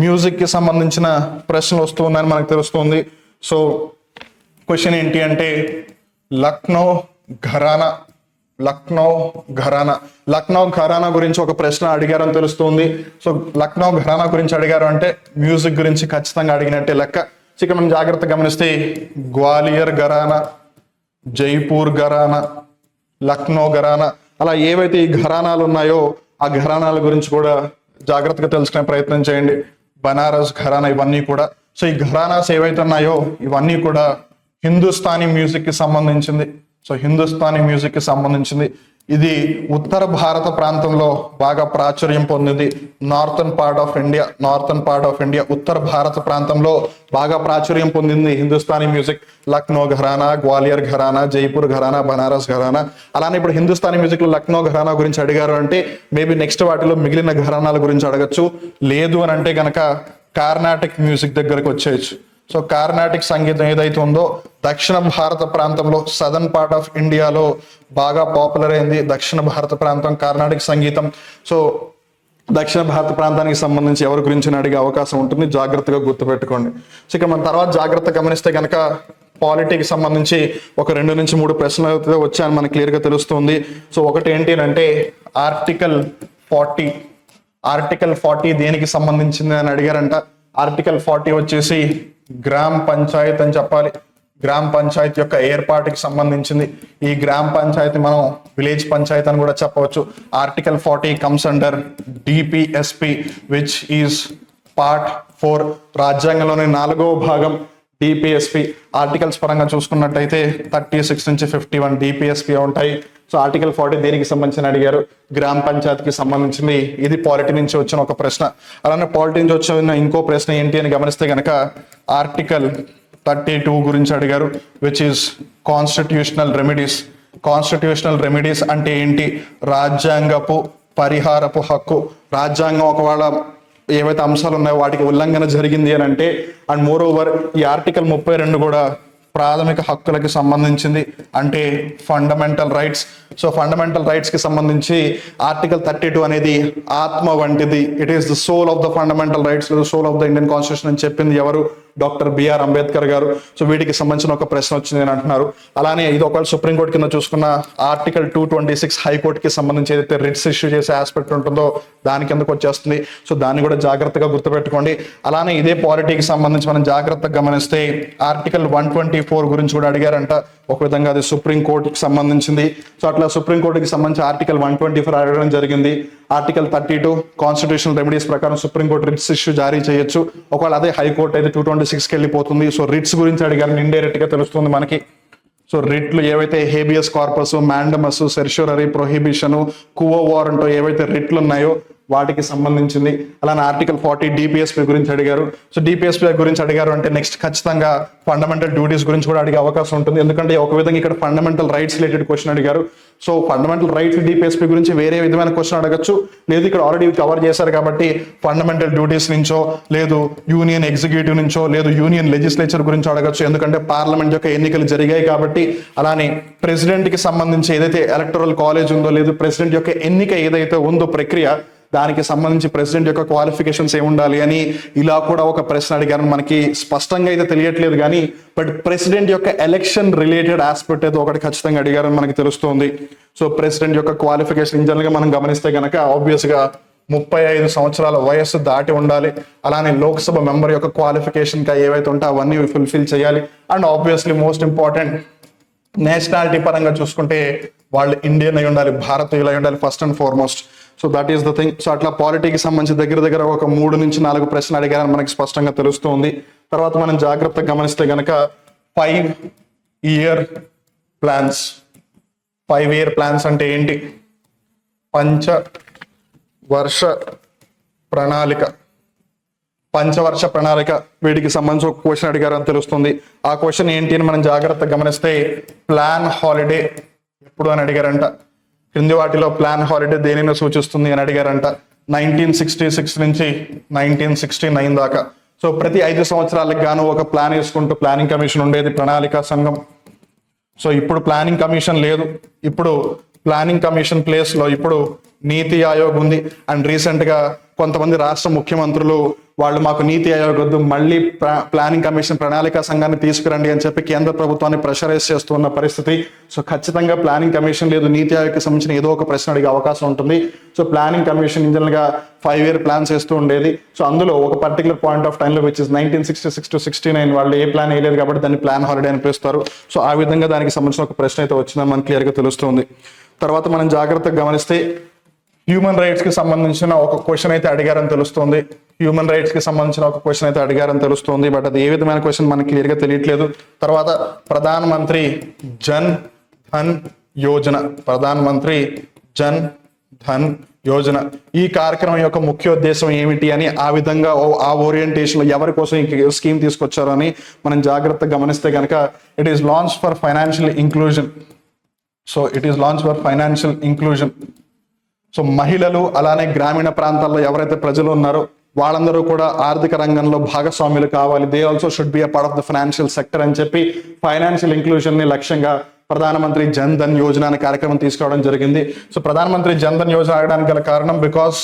మ్యూజిక్ కి సంబంధించిన ప్రశ్నలు వస్తూ ఉన్నాయని మనకు తెలుస్తుంది. సో క్వశ్చన్ ఏంటి అంటే లక్నో ఘరానా గురించి ఒక ప్రశ్న అడిగారని తెలుస్తుంది. సో లక్నో ఘరానా గురించి అడిగారు అంటే మ్యూజిక్ గురించి ఖచ్చితంగా అడిగినట్టే లెక్క. ఇక మనం జాగ్రత్తగా గమనిస్తే గ్వాలియర్ ఘరానా, జైపూర్ ఘరానా, లక్నో ఘరానా, అలా ఏవైతే ఈ ఘరానాలు ఉన్నాయో ఆ ఘరానాల గురించి కూడా జాగ్రత్తగా తెలుసుకునే ప్రయత్నం చేయండి. బనారస్ ఘరానా, ఇవన్నీ కూడా. సో ఈ ఘరానాస్ ఏవైతే ఉన్నాయో ఇవన్నీ కూడా హిందుస్థానీ మ్యూజిక్ కి సంబంధించింది. ఇది ఉత్తర భారత ప్రాంతంలో బాగా ప్రాచుర్యం పొందింది. నార్థన్ పార్ట్ ఆఫ్ ఇండియా ఉత్తర భారత ప్రాంతంలో బాగా ప్రాచుర్యం పొందింది హిందుస్థానీ మ్యూజిక్. లక్నో ఘరానా, గ్వాలియర్ ఘరానా, జైపూర్ ఘరానా, బనారస్ ఘరానా. అలానే ఇప్పుడు హిందుస్థానీ మ్యూజిక్ లో లక్నో ఘరానా గురించి అడిగారు అంటే మేబీ నెక్స్ట్ వాటిలో మిగిలిన ఘరానాల గురించి అడగచ్చు. లేదు అని అంటే కనుక కార్నాటిక్ మ్యూజిక్ దగ్గరకు వచ్చేయచ్చు. సో కార్నాటిక్ సంగీతం ఏదైతే ఉందో దక్షిణ భారత ప్రాంతంలో, సదర్న్ పార్ట్ ఆఫ్ ఇండియాలో బాగా పాపులర్ అయింది దక్షిణ భారత ప్రాంతం కార్నాటిక్ సంగీతం. సో దక్షిణ భారత ప్రాంతానికి సంబంధించి ఎవరి గురించి అడిగే అవకాశం ఉంటుంది, జాగ్రత్తగా గుర్తుపెట్టుకోండి. సో ఇక మన తర్వాత జాగ్రత్తగా గమనిస్తే కనుక పాలిటీకి సంబంధించి ఒక 2 నుంచి 3 ప్రశ్నలు అయితే వచ్చాయని మనకు క్లియర్గా తెలుస్తుంది. సో ఒకటి ఏంటి అంటే ఆర్టికల్ 40 దేనికి సంబంధించింది అని అడిగారంట. ఆర్టికల్ 40 వచ్చేసి గ్రామ పంచాయత్ అని చెప్పాలి. గ్రామ పంచాయత్ యొక్క ఏర్పాటుకి సంబంధించింది. ఈ గ్రామ పంచాయతీ మనం విలేజ్ పంచాయత్ అని కూడా చెప్పవచ్చు. Article 40 comes under DPSP which is part 4. రాజ్యాంగంలోని 4వ భాగం డిపిఎస్పి. ఆర్టికల్స్ పరంగా చూసుకున్నట్టయితే 36 నుంచి 51 డిపిఎస్పి ఉంటాయి. సో ఆర్టికల్ 40 దేనికి సంబంధించిన అడిగారు, గ్రామ పంచాయతీకి సంబంధించింది. ఇది పాలిటీ నుంచి వచ్చిన ఒక ప్రశ్న. అలానే పాలిటీ నుంచి వచ్చిన ఇంకో ప్రశ్న ఏంటి అని గమనిస్తే కనుక ఆర్టికల్ 32 గురించి అడిగారు విచ్ ఈస్ కాన్స్టిట్యూషనల్ రెమెడీస్ అంటే ఏంటి? రాజ్యాంగపు పరిహారపు హక్కు. రాజ్యాంగం ఒకవేళ ఏవైతే అంశాలు ఉన్నాయో వాటికి ఉల్లంఘన జరిగింది అని అంటే, అండ్ మోర్ ఓవర్ ఈ ఆర్టికల్ 32 కూడా ప్రాథమిక హక్కులకి సంబంధించింది, అంటే fundamental rights. So fundamental rights కి సంబంధించి ఆర్టికల్ 32 అనేది ఆత్మ వంటిది. It is the soul of the fundamental rights, soul of the Indian constitution అని చెప్పింది ఎవరు? డాక్టర్ బిఆర్ అంబేద్కర్ గారు. సో వీటికి సంబంధించిన ఒక ప్రశ్న వచ్చింది అని అంటున్నారు. అలానే ఇది ఒకవేళ సుప్రీంకోర్టు కింద చూసుకున్న ఆర్టికల్ 226 హైకోర్టుకి సంబంధించి ఏదైతే రిట్స్ ఇష్యూ చేసే ఆస్పెక్ట్ ఉంటుందో దాని కిందకు వచ్చేస్తుంది. సో దాన్ని కూడా జాగ్రత్తగా గుర్తుపెట్టుకోండి. అలానే ఇదే పాలిటీకి సంబంధించి మనం జాగ్రత్తగా గమనిస్తే ఆర్టికల్ 124 గురించి కూడా అడిగారంట. ఒక విధంగా అది సుప్రీంకోర్టుకి సంబంధించింది. సో అట్లా సుప్రీంకోర్టుకి సంబంధించి ఆర్టికల్ 124 అడగడం జరిగింది. ఆర్టికల్ 32 కాన్స్టిట్యూషనల్ రెమెడీస్ ప్రకారం సుప్రీంకోర్టు రిట్స్ ఇష్యూ జారీ చేయొచ్చు. ఒకవేళ అదే హైకోర్టు అయితే 226కి వెళ్ళిపోతుంది. సో రిట్స్ గురించి అడిగారు, ఇండైరెక్ట్ గా తెలుస్తుంది మనకి. సో రిట్లు ఏవైతే habeas corpus, mandamus, certiorari, prohibition, quo warranto ఏవైతే రిట్లు ఉన్నాయో వాటికి సంబంధించింది. అలానే ఆర్టికల్ 40 డిపిఎస్పీ గురించి అడిగారు. సో డిపిఎస్పీ గురించి అడిగారు అంటే నెక్స్ట్ ఖచ్చితంగా ఫండమెంటల్ డ్యూటీస్ గురించి కూడా అడిగే అవకాశం ఉంటుంది. ఎందుకంటే ఒక విధంగా ఇక్కడ ఫండమెంటల్ రైట్స్ రిలేటెడ్ క్వశ్చన్ అడిగారు. సో ఫండమెంటల్ రైట్స్ డిపిఎస్పీ గురించి వేరే విధమైన క్వశ్చన్ అడగచ్చు, లేదు ఇక్కడ ఆల్రెడీ కవర్ చేశారు కాబట్టి ఫండమెంటల్ డ్యూటీస్ నుంచో, లేదు యూనియన్ ఎగ్జిక్యూటివ్ నుంచో, లేదు యూనియన్ లెజిస్లేచర్ గురించి అడగచ్చు. ఎందుకంటే పార్లమెంట్ యొక్క ఎన్నికలు జరిగాయి కాబట్టి. అలానే ప్రెసిడెంట్ కి సంబంధించి ఏదైతే ఎలక్టరల్ కాలేజ్ ఉందో, లేదు ప్రెసిడెంట్ యొక్క ఎన్నిక ఏదైతే ఉందో ప్రక్రియ, దానికి సంబంధించి ప్రెసిడెంట్ యొక్క క్వాలిఫికేషన్స్ ఏముండాలి అని ఇలా కూడా ఒక ప్రశ్న అడిగారు. మనకి స్పష్టంగా అయితే తెలియట్లేదు కానీ బట్ ప్రెసిడెంట్ యొక్క ఎలక్షన్ రిలేటెడ్ ఆస్పెక్ట్ అయితే ఒకటి ఖచ్చితంగా అడిగారని మనకి తెలుస్తుంది. సో ప్రెసిడెంట్ యొక్క క్వాలిఫికేషన్ ఇన్ జనరల్ గా మనం గమనిస్తే కనుక ఆబ్వియస్ గా 35 సంవత్సరాల వయస్సు దాటి ఉండాలి. అలానే లోక్సభ మెంబర్ యొక్క క్వాలిఫికేషన్ గా ఏవైతే ఉంటాయో అవన్నీ ఫుల్ఫిల్ చేయాలి. And obviously most important nationality పరంగా చూసుకుంటే వాళ్ళు ఇండియన్ అయి ఉండాలి, భారతీయులు అయి ఉండాలి first and foremost. So that is the thing. So అట్లా పాలిటీకి సంబంధించి దగ్గర ఒక 3 నుంచి 4 ప్రశ్నలు అడిగారని మనకి స్పష్టంగా తెలుస్తుంది. తర్వాత మనం జాగ్రత్తగా గమనిస్తే కనుక 5-year ప్లాన్స్. 5-year ప్లాన్స్ అంటే ఏంటి? పంచవర్ష ప్రణాళిక వీటికి సంబంధించి ఒక క్వశ్చన్ అడిగారు అని తెలుస్తుంది. ఆ క్వశ్చన్ ఏంటి అని మనం జాగ్రత్తగా గమనిస్తే ప్లాన్ హాలిడే ఎప్పుడు అని అడిగారంట. క్రింది వాటిలో ప్లాన్ హాలిడే దేనిని సూచిస్తుంది అని అడిగారంట. 1966 నుంచి 1969 దాకా. సో ప్రతి 5 సంవత్సరాలకు గాను ఒక ప్లాన్ వేసుకుంటూ ప్లానింగ్ కమిషన్ ఉండేది, ప్రణాళికా సంఘం. సో ఇప్పుడు ప్లానింగ్ కమిషన్ లేదు. ఇప్పుడు ప్లానింగ్ కమిషన్ ప్లేస్ లో ఇప్పుడు నీతి ఆయోగ్ ఉంది. అండ్ రీసెంట్ గా కొంతమంది రాష్ట్ర ముఖ్యమంత్రులు వాళ్ళు మాకు నీతి ఆయోగ్ వద్దు, మళ్ళీ ప్లానింగ్ కమిషన్ ప్రణాళికా సంఘాన్ని తీసుకురండి అని చెప్పి కేంద్ర ప్రభుత్వాన్ని ప్రెషరైజ్ చేస్తున్న పరిస్థితి. సో ఖచ్చితంగా ప్లానింగ్ కమిషన్ లేదు, నీతి ఆయోగ్కి సంబంధించిన ఏదో ఒక ప్రశ్న అడిగే అవకాశం ఉంటుంది. So planning commission in general గా 5-year ప్లాన్స్ వేస్తూ ఉండేది. సో అందులో ఒక పర్టికులర్ పాయింట్ ఆఫ్ టైంలో విచ్ ఇస్ 1966 to 69 వాళ్ళు ఏ ప్లాన్ వేయలేదు కాబట్టి దాన్ని ప్లాన్ హాలిడే అని పిలుస్తారు. సో ఆ విధంగా దానికి సంబంధించిన ఒక ప్రశ్న అయితే వచ్చిందని మనకు క్లియర్ గా తెలుస్తుంది. తర్వాత మనం జాగ్రత్తగా గమనిస్తే హ్యూమన్ రైట్స్ కి సంబంధించిన ఒక క్వశ్చన్ అయితే అడిగారని తెలుస్తుంది. బట్ అది ఏ విధమైన క్వశ్చన్ మనకి క్లియర్ గా తెలియట్లేదు. తర్వాత ప్రధాన్ మంత్రి జన్ ధన్ యోజన ఈ కార్యక్రమం యొక్క ముఖ్య ఉద్దేశం ఏమిటి అని ఆ విధంగా ఆ ఓరియంటేషన్ లో ఎవరి కోసం ఈ స్కీమ్ తీసుకొచ్చారో అని మనం జాగ్రత్తగా గమనిస్తే కనుక it is launch for financial inclusion. So మహిళలు అలానే గ్రామీణ ప్రాంతాల్లో ఎవరైతే ప్రజలు ఉన్నారో వాళ్ళందరూ కూడా ఆర్థిక రంగంలో భాగస్వాములు కావాలి. They also should be a part of the financial sector అని చెప్పి ఫైనాన్షియల్ ఇంక్లూజన్ ని లక్ష్యంగా ప్రధానమంత్రి జన్ ధన్ యోజన అనే కార్యక్రమం తీసుకోవడం జరిగింది. సో ప్రధానమంత్రి జన్ ధన్ యోజన ఆడడానికి గల కారణం బికాస్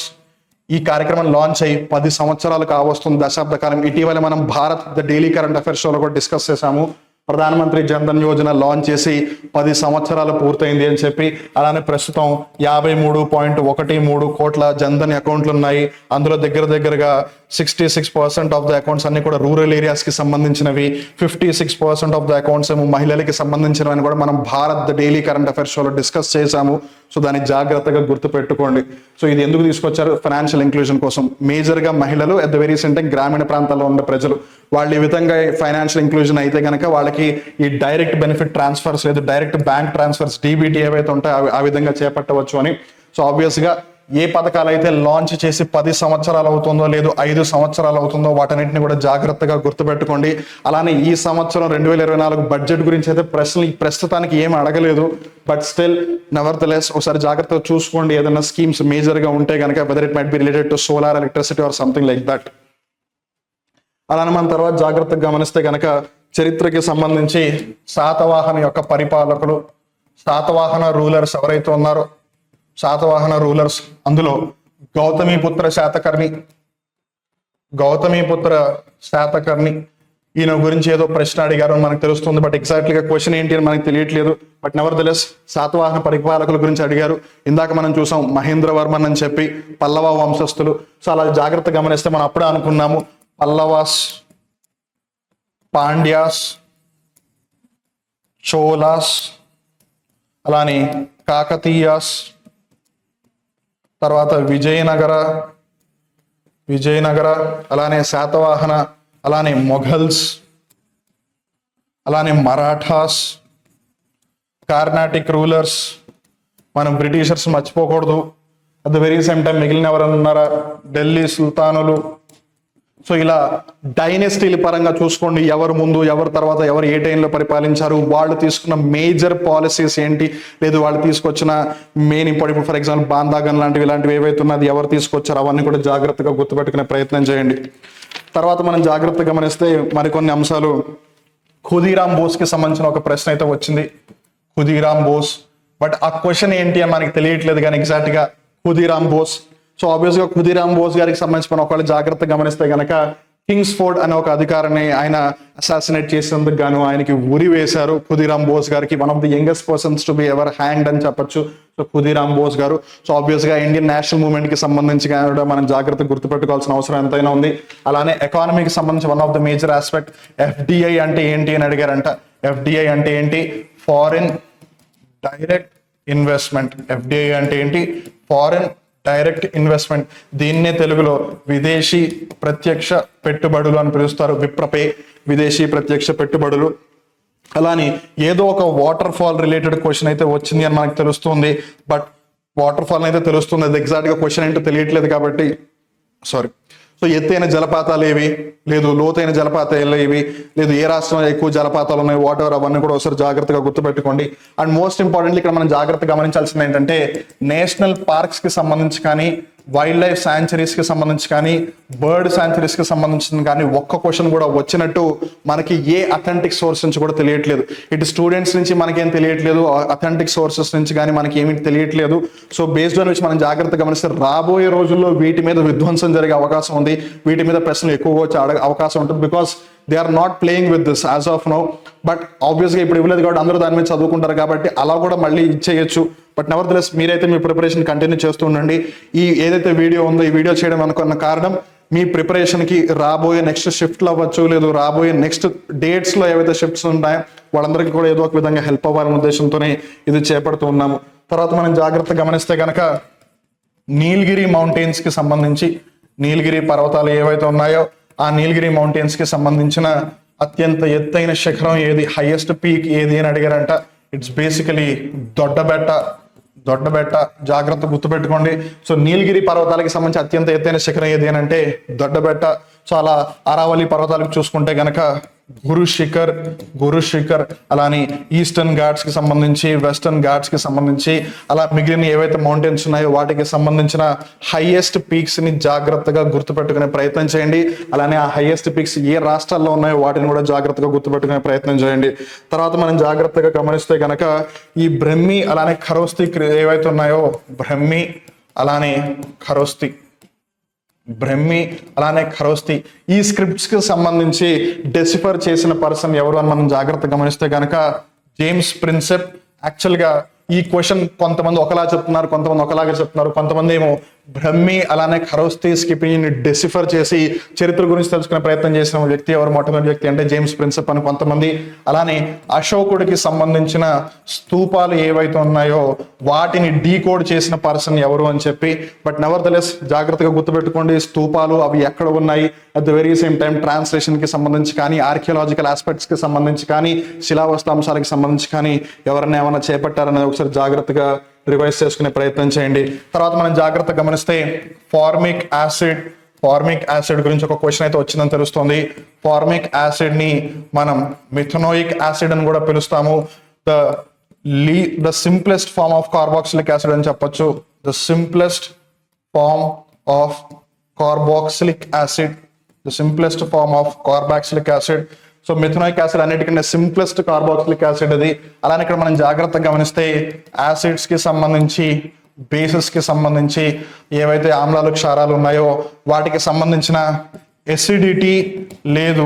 ఈ కార్యక్రమం లాంచ్ అయ్యి 10 సంవత్సరాలు కావస్తుంది, దశాబ్ద కాలం. ఇటీవల మనం Bharat the daily current affairs షోలో కూడా డిస్కస్ చేశాము. ప్రధానమంత్రి జన్ ధన్ యోజన లాంచ్ చేసి 10 సంవత్సరాలు పూర్తయింది అని చెప్పి. అలానే ప్రస్తుతం 53.13 కోట్ల జన్ ధన్ అకౌంట్లు ఉన్నాయి. అందులో దగ్గరగా 66% ఆఫ్ ద అకౌంట్స్ అన్ని కూడా రూరల్ ఏరియాస్ కి సంబంధించినవి, 56% ఆఫ్ ద అకౌంట్స్ ఏమో మహిళలకి సంబంధించినవి కూడా మనం భారత్ డైలీ కరెంట్ అఫైర్స్ షోలో డిస్కస్ చేశాము. సో దాన్ని జాగ్రత్తగా గుర్తు పెట్టుకోండి. సో ఇది ఎందుకు తీసుకొచ్చారు? ఫైనాన్షియల్ ఇంక్లూజన్ కోసం. మేజర్ గా మహిళలు at the very same time గ్రామీణ ప్రాంతాల్లో ఉన్న ప్రజలు వాళ్ళు ఈ విధంగా ఫైనాన్షియల్ ఇంక్లూజన్ అయితే కనుక వాళ్ళకి ఈ డైరెక్ట్ బెనిఫిట్ ట్రాన్స్ఫర్స్ లేదు డైరెక్ట్ బ్యాంక్ ట్రాన్స్ఫర్స్ డీబీటీ ఏవైతే ఉంటాయో ఆ విధంగా చేపట్టవచ్చు అని. సో ఆబ్వియస్ గా ఏ పథకాలు అయితే లాంచ్ చేసి 10 సంవత్సరాలు అవుతుందో లేదు 5 సంవత్సరాలు అవుతుందో వాటన్నిటిని కూడా జాగ్రత్తగా గుర్తుపెట్టుకోండి. అలానే ఈ సంవత్సరం 2024 బడ్జెట్ గురించి అయితే ప్రస్తుతానికి ఏమి అడగలేదు. బట్ స్టిల్ నెవర్తలెస్ ఒకసారి జాగ్రత్తగా చూసుకోండి. ఏదైనా స్కీమ్స్ మేజర్ గా ఉంటే కనుక whether it might be related to solar, electricity or something like that. అలానే మన తర్వాత జాగ్రత్తగా గమనిస్తే కనుక చరిత్రకి సంబంధించి శాతవాహన యొక్క పరిపాలకులు, శాతవాహన రూలర్స్ ఎవరైతే ఉన్నారో శాతవాహన రూలర్స్ అందులో గౌతమిపుత్ర శాతకర్ణి ఈయన గురించి ఏదో ప్రశ్న అడిగారు అని మనకు తెలుస్తుంది, బట్ ఎగ్జాక్ట్లీగా క్వశ్చన్ ఏంటి అని మనకు తెలియట్లేదు. బట్ నెవర్ దిలెస్ శాతవాహన పరిపాలకుల గురించి అడిగారు. ఇందాక మనం చూసాం మహేంద్రవర్మన్ అని చెప్పి పల్లవ వంశస్థులు. సో అలా జాగ్రత్త గమనిస్తే మనం అప్పుడే అనుకున్నాము పల్లవాస్, పాండ్యాస్, చోలాస్, అలానే కాకతీయాస్, తర్వాత విజయనగర, అలానే శాతవాహన, అలానే మొఘల్స్, అలానే మరాఠాస్, కార్నాటిక్ రూలర్స్, మనం బ్రిటిషర్స్ మర్చిపోకూడదు. At the very same time మిగిలిన ఎవరన్నారా, ఢిల్లీ సుల్తానులు. సో ఇలా డైనెస్టీల పరంగా చూసుకోండి, ఎవరు ముందు ఎవరు తర్వాత ఎవరు ఏ టైంలో పరిపాలించారు, వాళ్ళు తీసుకున్న మేజర్ పాలసీస్ ఏంటి, లేదు వాళ్ళు తీసుకొచ్చిన మెయిన్ ఇంపార్టెంట్, ఫర్ ఎగ్జాంపుల్ బాందాగన్ ఇలాంటివి ఏవైతే ఉన్నది ఎవరు తీసుకొచ్చారో అవన్నీ కూడా జాగ్రత్తగా గుర్తుపెట్టుకునే ప్రయత్నం చేయండి. తర్వాత మనం జాగ్రత్తగా గమనిస్తే మరికొన్ని అంశాలు. ఖుదీరామ్ బోస్కి సంబంధించిన ఒక ప్రశ్న అయితే వచ్చింది, ఖుదీరామ్ బోస్. బట్ ఆ క్వశ్చన్ ఏంటి అని మనకి తెలియట్లేదు కానీ ఎగ్జాక్ట్గా ఖుదీరామ్ బోస్. సో ఆబ్వియస్గా ఖుదీరామ్ బోస్ గారికి సంబంధించి మనం ఒకవేళ జాగ్రత్త గమనిస్తే కనుక కింగ్స్ఫోర్డ్ అనే ఒక అధికారిని ఆయన అసాసినేట్ చేసేందుకు గాను ఆయనకి ఉరి వేశారు ఖుదీరామ్ బోస్ గారికి. One of the youngest persons to be ever hand అని చెప్పొచ్చు. సో ఖుదీరామ్ బోస్ గారు. సో ఆబ్వియస్గా ఇండియన్ నేషనల్ మూవ్మెంట్ కి సంబంధించి కూడా మనం జాగ్రత్త గుర్తుపెట్టుకోవాల్సిన అవసరం ఎంతైనా ఉంది. అలానే ఎకానమీకి సంబంధించి one of the major aspect FDI అంటే ఏంటి అని అడిగారంట. ఎఫ్డిఐ అంటే ఏంటి? Foreign direct investment. ఎఫ్డిఐ అంటే ఏంటి? Foreign direct investment. దీన్నే తెలుగులో విదేశీ ప్రత్యక్ష పెట్టుబడులు అని పిలుస్తారు. విప్రపే, విదేశీ ప్రత్యక్ష పెట్టుబడులు. అలానే ఏదో ఒక వాటర్ ఫాల్ రిలేటెడ్ క్వశ్చన్ అయితే వచ్చింది అని మనకు తెలుస్తుంది. బట్ వాటర్ ఫాల్ అయితే తెలుస్తుంది, అది ఎగ్జాక్ట్గా క్వశ్చన్ ఏంటో తెలియట్లేదు కాబట్టి సారీ. సో ఎత్తైన జలపాతాలు ఏవి, లేదు లోతైన జలపాతాలు ఏవి, లేదు ఏ రాష్ట్రంలో ఎక్కువ జలపాతాలు ఉన్నాయి, వాట్ ఎవర్, అవన్నీ కూడా ఒకసారి జాగ్రత్తగా గుర్తుపెట్టుకోండి. అండ్ మోస్ట్ ఇంపార్టెంట్లీ ఇక్కడ మనం జాగ్రత్తగా గమనించాల్సింది ఏంటంటే నేషనల్ పార్క్స్ కి సంబంధించి కానీ, వైల్డ్ లైఫ్ శాంచురీస్ కి సంబంధించి కానీ, బర్డ్ శాంచురీస్ కి సంబంధించిన కానీ ఒక్క క్వశ్చన్ కూడా వచ్చినట్టు మనకి ఏ అథెంటిక్ సోర్స్ నుంచి కూడా తెలియట్లేదు. ఇటు స్టూడెంట్స్ నుంచి మనకేం తెలియట్లేదు, అథెంటిక్ సోర్సెస్ నుంచి కానీ మనకి ఏమీ తెలియట్లేదు. సో బేస్డ్ ఆన్ విచ్ మనం జాగ్రత్తగా గమనిస్తే రాబోయే రోజుల్లో వీటి మీద విధ్వంసం జరిగే అవకాశం ఉంది, వీటి మీద ప్రశ్నలు ఎక్కువగా వచ్చే అవకాశం ఉంటుంది. Because they are not playing with this as of now. But ఆబ్వియస్గా ఇప్పుడు ఇవ్వలేదు కాబట్టి అందరూ దాని మీద చదువుకుంటారు కాబట్టి అలా కూడా మళ్ళీ ఇచ్చేయచ్చు. బట్ నెవర్ దిలెస్ మీరైతే మీ ప్రిపరేషన్ కంటిన్యూ చేస్తూ ఉండండి. ఈ ఏదైతే వీడియో ఉందో ఈ వీడియో చేయడం అనుకున్న కారణం మీ ప్రిపరేషన్కి రాబోయే నెక్స్ట్ షిఫ్ట్లు అవ్వచ్చు, లేదు రాబోయే నెక్స్ట్ డేట్స్లో ఏవైతే షిఫ్ట్స్ ఉంటాయో వాళ్ళందరికీ కూడా ఏదో ఒక విధంగా హెల్ప్ అవ్వాలనే ఉద్దేశంతోనే ఇది చేపడుతూ ఉన్నాము. తర్వాత మనం జాగ్రత్తగా గమనిస్తే కనుక నీలగిరి మౌంటైన్స్ కి సంబంధించి, నీలగిరి పర్వతాలు ఏవైతే ఉన్నాయో ఆ నీలగిరి మౌంటైన్స్ కి సంబంధించిన అత్యంత ఎత్తైన శిఖరం ఏది, హైయెస్ట్ పీక్ ఏది అని అడిగారంట. It's basically Doddabetta. జాగ్రత్త గుర్తుపెట్టుకోండి. సో నీలగిరి పర్వతాలకి సంబంధించి అత్యంత ఎత్తైన శిఖరం ఏది అని అంటే దొడ్డబెట్ట. సో అలా అరావళి పర్వతాలకు చూసుకుంటే గనక గురు శిఖర్, అలానే ఈస్టర్న్ ఘాట్స్ కి సంబంధించి, వెస్టర్న్ ఘాట్స్ కి సంబంధించి, అలా మిగిలిన ఏవైతే మౌంటైన్స్ ఉన్నాయో వాటికి సంబంధించిన హైయెస్ట్ పీక్స్ ని జాగ్రత్తగా గుర్తుపెట్టుకునే ప్రయత్నం చేయండి. అలానే ఆ హైయెస్ట్ పీక్స్ ఏ రాష్ట్రాల్లో ఉన్నాయో వాటిని కూడా జాగ్రత్తగా గుర్తుపెట్టుకునే ప్రయత్నం చేయండి. తర్వాత మనం జాగ్రత్తగా గమనిస్తే కనుక ఈ బ్రహ్మి అలానే ఖరోస్తి ఏవైతే ఉన్నాయో, బ్రహ్మి అలానే ఖరోస్తి ఈ స్క్రిప్ట్స్ కి సంబంధించి డెసిఫర్ చేసిన పర్సన్ ఎవరు అని మనం జాగ్రత్తగా గమనిస్తే కనుక జేమ్స్ ప్రిన్సెప్. యాక్చువల్గా ఈ క్వశ్చన్ కొంతమంది ఒకలా చెప్తున్నారు, కొంతమంది ఒకలాగా చెప్తున్నారు. కొంతమంది ఏమో బ్రహ్మి అలానే ఖరోస్తి స్కిప్పింగ్ డెసిఫర్ చేసి చరిత్ర గురించి తెలుసుకునే ప్రయత్నం చేసిన వ్యక్తి ఎవరు, మొట్టమొదటి వ్యక్తి అంటే జేమ్స్ ప్రిన్సెప్ అని కొంతమంది. అలానే అశోకుడికి సంబంధించిన స్తూపాలు ఏవైతే ఉన్నాయో వాటిని డీకోడ్ చేసిన పర్సన్ ఎవరు అని చెప్పి. బట్ నెవర్ దలెస్ జాగ్రత్తగా గుర్తుపెట్టుకోండి, స్తూపాలు అవి ఎక్కడ ఉన్నాయి, at the very same time translation కి సంబంధించి కానీ, ఆర్కియాలజికల్ ఆస్పెక్ట్స్ కి సంబంధించి కానీ, శిలావస్తు అంశాలకు సంబంధించి కానీ ఎవరైనా ఏమైనా చేపట్టారనేది ఒకసారి జాగ్రత్తగా రివైజ్ చేసుకునే ప్రయత్నం చేయండి. తర్వాత మనం జాగ్రత్తగా గమనిస్తే ఫార్మిక్ యాసిడ్ గురించి ఒక క్వశ్చన్ అయితే వచ్చిందని తెలుస్తుంది. ఫార్మిక్ యాసిడ్ ని మనం మిథనోయిక్ యాసిడ్ అని కూడా పిలుస్తాము. The simplest form of carboxylic acid అని చెప్పొచ్చు. The simplest form of carboxylic acid. So methanoic acid అన్నిటికంటే సింప్లెస్ట్ కార్బాక్సిలిక్ యాసిడ్ అది. అలానే ఇక్కడ మనం జాగ్రత్తగా గమనిస్తే యాసిడ్స్ కి సంబంధించి, బేసెస్ కి సంబంధించి ఏవైతే ఆమ్లాలు క్షారాలు ఉన్నాయో వాటికి సంబంధించిన ఎసిడిటీ లేదు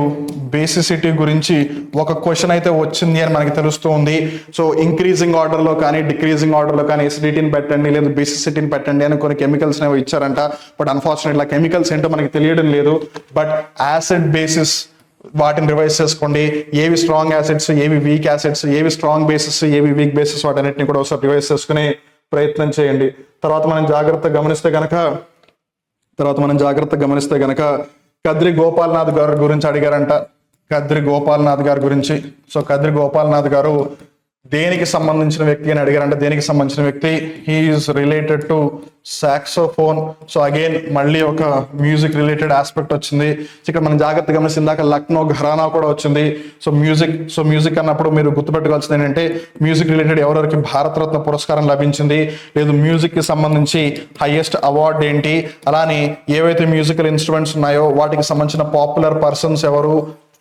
బేసిసిటీ గురించి ఒక క్వశ్చన్ అయితే వచ్చింది అని మనకి తెలుస్తూ ఉంది. సో ఇంక్రీజింగ్ ఆర్డర్లో కానీ డిక్రీజింగ్ ఆర్డర్లో కానీ ఎసిడిటీని పెట్టండి లేదు బేసిసిటీని పెట్టండి అని కొన్ని కెమికల్స్ అనేవి ఇచ్చారంట. బట్ అన్ఫార్చునేట్లీ కెమికల్స్ ఏంటో మనకి తెలియడం లేదు. బట్ యాసిడ్ బేసిస్ వాటిని రివైజ్ చేసుకోండి. ఏవి స్ట్రాంగ్ యాసిడ్స్, ఏవి వీక్ యాసిడ్స్, ఏవి స్ట్రాంగ్ బేసిస్, ఏవి వీక్ బేసిస్, వాటన్నిటిని కూడా ఒకసారి రివైజ్ చేసుకునే ప్రయత్నం చేయండి. తర్వాత మనం జాగ్రత్తగా గమనిస్తే గనక కద్రి గోపాల్నాథ్ గారి గురించి అడిగారంట. కద్రి గోపాల్నాథ్ గారి గురించి. సో కద్రి గోపాల్నాథ్ గారు దేనికి సంబంధించిన వ్యక్తి అని అడిగారంటే దేనికి సంబంధించిన వ్యక్తి he is related to saxophone. So again మళ్ళీ ఒక మ్యూజిక్ రిలేటెడ్ ఆస్పెక్ట్ వచ్చింది. ఇక్కడ మనం జాగ్రత్తగా గమనిస్తే ఇందాక లక్నో ఘరానా కూడా వచ్చింది. సో మ్యూజిక్ అన్నప్పుడు మీరు గుర్తుపెట్టుకోవాల్సింది ఏంటంటే మ్యూజిక్ రిలేటెడ్ ఎవరెవరికి భారతరత్న పురస్కారం లభించింది, లేదు మ్యూజిక్ కి సంబంధించి హైయెస్ట్ అవార్డ్ ఏంటి, అలానే ఏవైతే మ్యూజికల్ ఇన్స్ట్రుమెంట్స్ ఉన్నాయో వాటికి సంబంధించిన పాపులర్ పర్సన్స్ ఎవరు,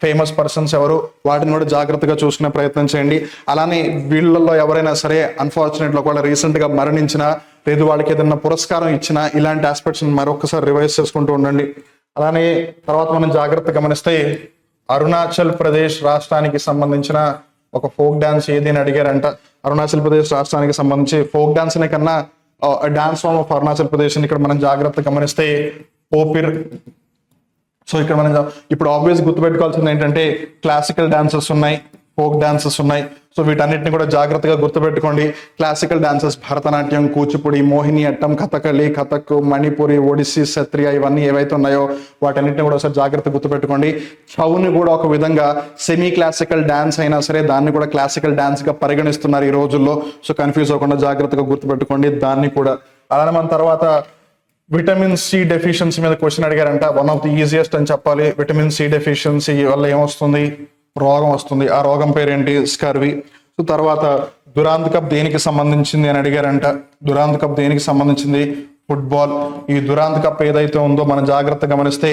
ఫేమస్ పర్సన్స్ ఎవరు, వాటిని కూడా జాగ్రత్తగా చూసుకునే ప్రయత్నం చేయండి. అలానే వీళ్ళల్లో ఎవరైనా సరే అన్ఫార్చునేట్లీ ఒకవేళ రీసెంట్ గా మరణించినా లేదు వాళ్ళకి ఏదైనా పురస్కారం ఇచ్చినా ఇలాంటి ఆస్పెక్ట్స్ మరొకసారి రివైజ్ చేసుకుంటూ ఉండండి. అలానే తర్వాత మనం జాగ్రత్తగా గమనిస్తే అరుణాచల్ ప్రదేశ్ రాష్ట్రానికి సంబంధించిన ఒక ఫోక్ డాన్స్ ఏది అని అడిగారంట. అరుణాచల్ ప్రదేశ్ రాష్ట్రానికి సంబంధించి ఫోక్ డాన్స్ అనే కన్నా dance form of Arunachal Pradesh ఇక్కడ మనం జాగ్రత్తగా గమనిస్తే పోపిర్. సో ఇక్కడ మనం ఇప్పుడు ఆబ్వియస్ గుర్తుపెట్టుకోవాల్సింది ఏంటంటే క్లాసికల్ డాన్సెస్ ఉన్నాయి, ఫోక్ డాన్సెస్ ఉన్నాయి. సో వీటన్నిటిని కూడా జాగ్రత్తగా గుర్తుపెట్టుకోండి. క్లాసికల్ డాన్సెస్ భరతనాట్యం, కూచిపూడి, మోహిని అట్టం, కథకళి, కథక్, మణిపురి, ఒడిస్సీ, సత్రియ ఇవన్నీ ఏవైతే ఉన్నాయో వాటన్నిటిని కూడా ఒకసారి జాగ్రత్తగా గుర్తుపెట్టుకోండి. చౌని కూడా ఒక విధంగా సెమీ క్లాసికల్ డాన్స్ అయినా సరే దాన్ని కూడా క్లాసికల్ డాన్స్ గా పరిగణిస్తున్నారు ఈ రోజుల్లో. సో కన్ఫ్యూజ్ అవ్వకుండా జాగ్రత్తగా గుర్తుపెట్టుకోండి దాన్ని కూడా. అలానే మన తర్వాత విటమిన్ సి డెఫిషియన్సీ మీద క్వశ్చన్ అడిగారంట. వన్ ఆఫ్ ది ఈజియెస్ట్ అని చెప్పాలి. విటమిన్ సి డెఫిషియన్సీ వల్ల ఏమొస్తుంది, రోగం వస్తుంది. ఆ రోగం పేరేంటి, స్కర్వి. సో తర్వాత దురాంత్ కప్ దేనికి సంబంధించింది అని అడిగారంట. దురాంత్ కప్ దేనికి సంబంధించింది, ఫుట్బాల్. ఈ దురాంత్ కప్ ఏదైతే ఉందో మనం జాగ్రత్తగా గమనిస్తే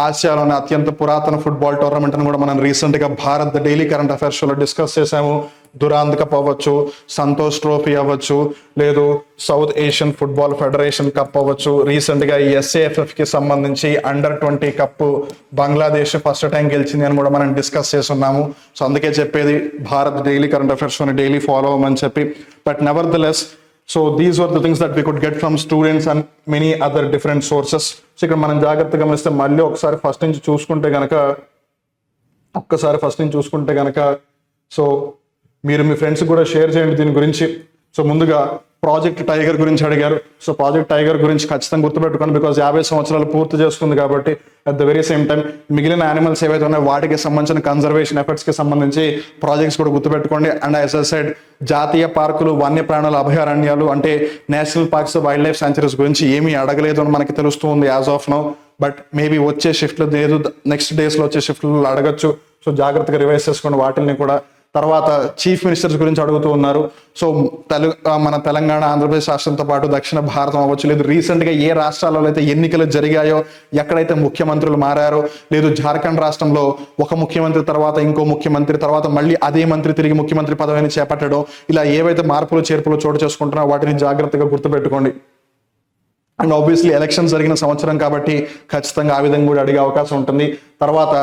ఆసియాలోని అత్యంత పురాతన ఫుట్బాల్ టోర్నమెంట్ అని కూడా మనం రీసెంట్ గా భారత్ డైలీ కరెంట్ అఫైర్స్ షోలో డిస్కస్ చేసాము. దురాంత్ కప్ అవ్వచ్చు, సంతోష్ ట్రోఫీ అవ్వచ్చు, లేదు south Asian football federation cup అవ్వచ్చు. రీసెంట్ గా ఈ SAFF కి సంబంధించి అండర్-20 కప్ బంగ్లాదేశ్ ఫస్ట్ టైం గెలిచింది అని కూడా మనం డిస్కస్ చేస్తున్నాము. సో అందుకే చెప్పేది భారత్ డైలీ కరెంట్ అఫైర్స్ షోని డైలీ ఫాలో అవ్వమని చెప్పి. But never the less so these were the things that we could get from students and many other different sources. So ఇక్కడ మనం జాగ్రత్తగా గమనిస్తే మళ్ళీ ఒకసారి ఫస్ట్ నుంచి చూసుకుంటే గనక సో మీరు మీ ఫ్రెండ్స్ కూడా షేర్ చేయండి దీని గురించి. సో ముందుగా ప్రాజెక్ట్ టైగర్ గురించి అడిగారు. సో ప్రాజెక్ట్ టైగర్ గురించి ఖచ్చితంగా గుర్తుపెట్టుకోండి, బికాజ్ 50 సంవత్సరాలు పూర్తి చేసుకుంది కాబట్టి. At the very same time మిగిలిన యానిమల్స్ ఏవైతే ఉన్నాయో వాటికి సంబంధించిన కన్జర్వేషన్ ఎఫర్ట్స్ కి సంబంధించి ప్రాజెక్ట్స్ కూడా గుర్తుపెట్టుకోండి. అండ్ యాజ్ ఐ సెడ్ జాతీయ పార్కులు, వన్యప్రాణుల అభయారణ్యాలు అంటే national parks, wild life sanctuaries గురించి ఏమీ అడగలేదు అని మనకి తెలుస్తూ ఉంది as of now. But maybe వచ్చే షిఫ్ట్లు లేదు, నెక్స్ట్ డేస్ లో వచ్చే షిఫ్ట్లు అడగచ్చు. సో జాగ్రత్తగా రివైజ్ చేసుకోండి వాటిని కూడా. తర్వాత చీఫ్ మినిస్టర్స్ గురించి అడుగుతూ ఉన్నారు. సో మన తెలంగాణ, ఆంధ్రప్రదేశ్ రాష్ట్రంతో పాటు దక్షిణ భారతం అవ్వచ్చు, లేదు రీసెంట్ గా ఏ రాష్ట్రాలలో అయితే ఎన్నికలు జరిగాయో, ఎక్కడైతే ముఖ్యమంత్రులు మారారో, లేదు జార్ఖండ్ రాష్ట్రంలో ఒక ముఖ్యమంత్రి తర్వాత ఇంకో ముఖ్యమంత్రి తర్వాత మళ్ళీ అదే మంత్రి తిరిగి ముఖ్యమంత్రి పదవిని చేపట్టడం, ఇలా ఏవైతే మార్పులు చేర్పులు చోటు చేసుకుంటున్నారో వాటిని జాగ్రత్తగా గుర్తుపెట్టుకోండి. అండ్ ఆబ్వియస్లీ ఎలక్షన్ జరిగిన సంవత్సరం కాబట్టి ఖచ్చితంగా ఆ విధంగా కూడా అడిగే అవకాశం ఉంటుంది. తర్వాత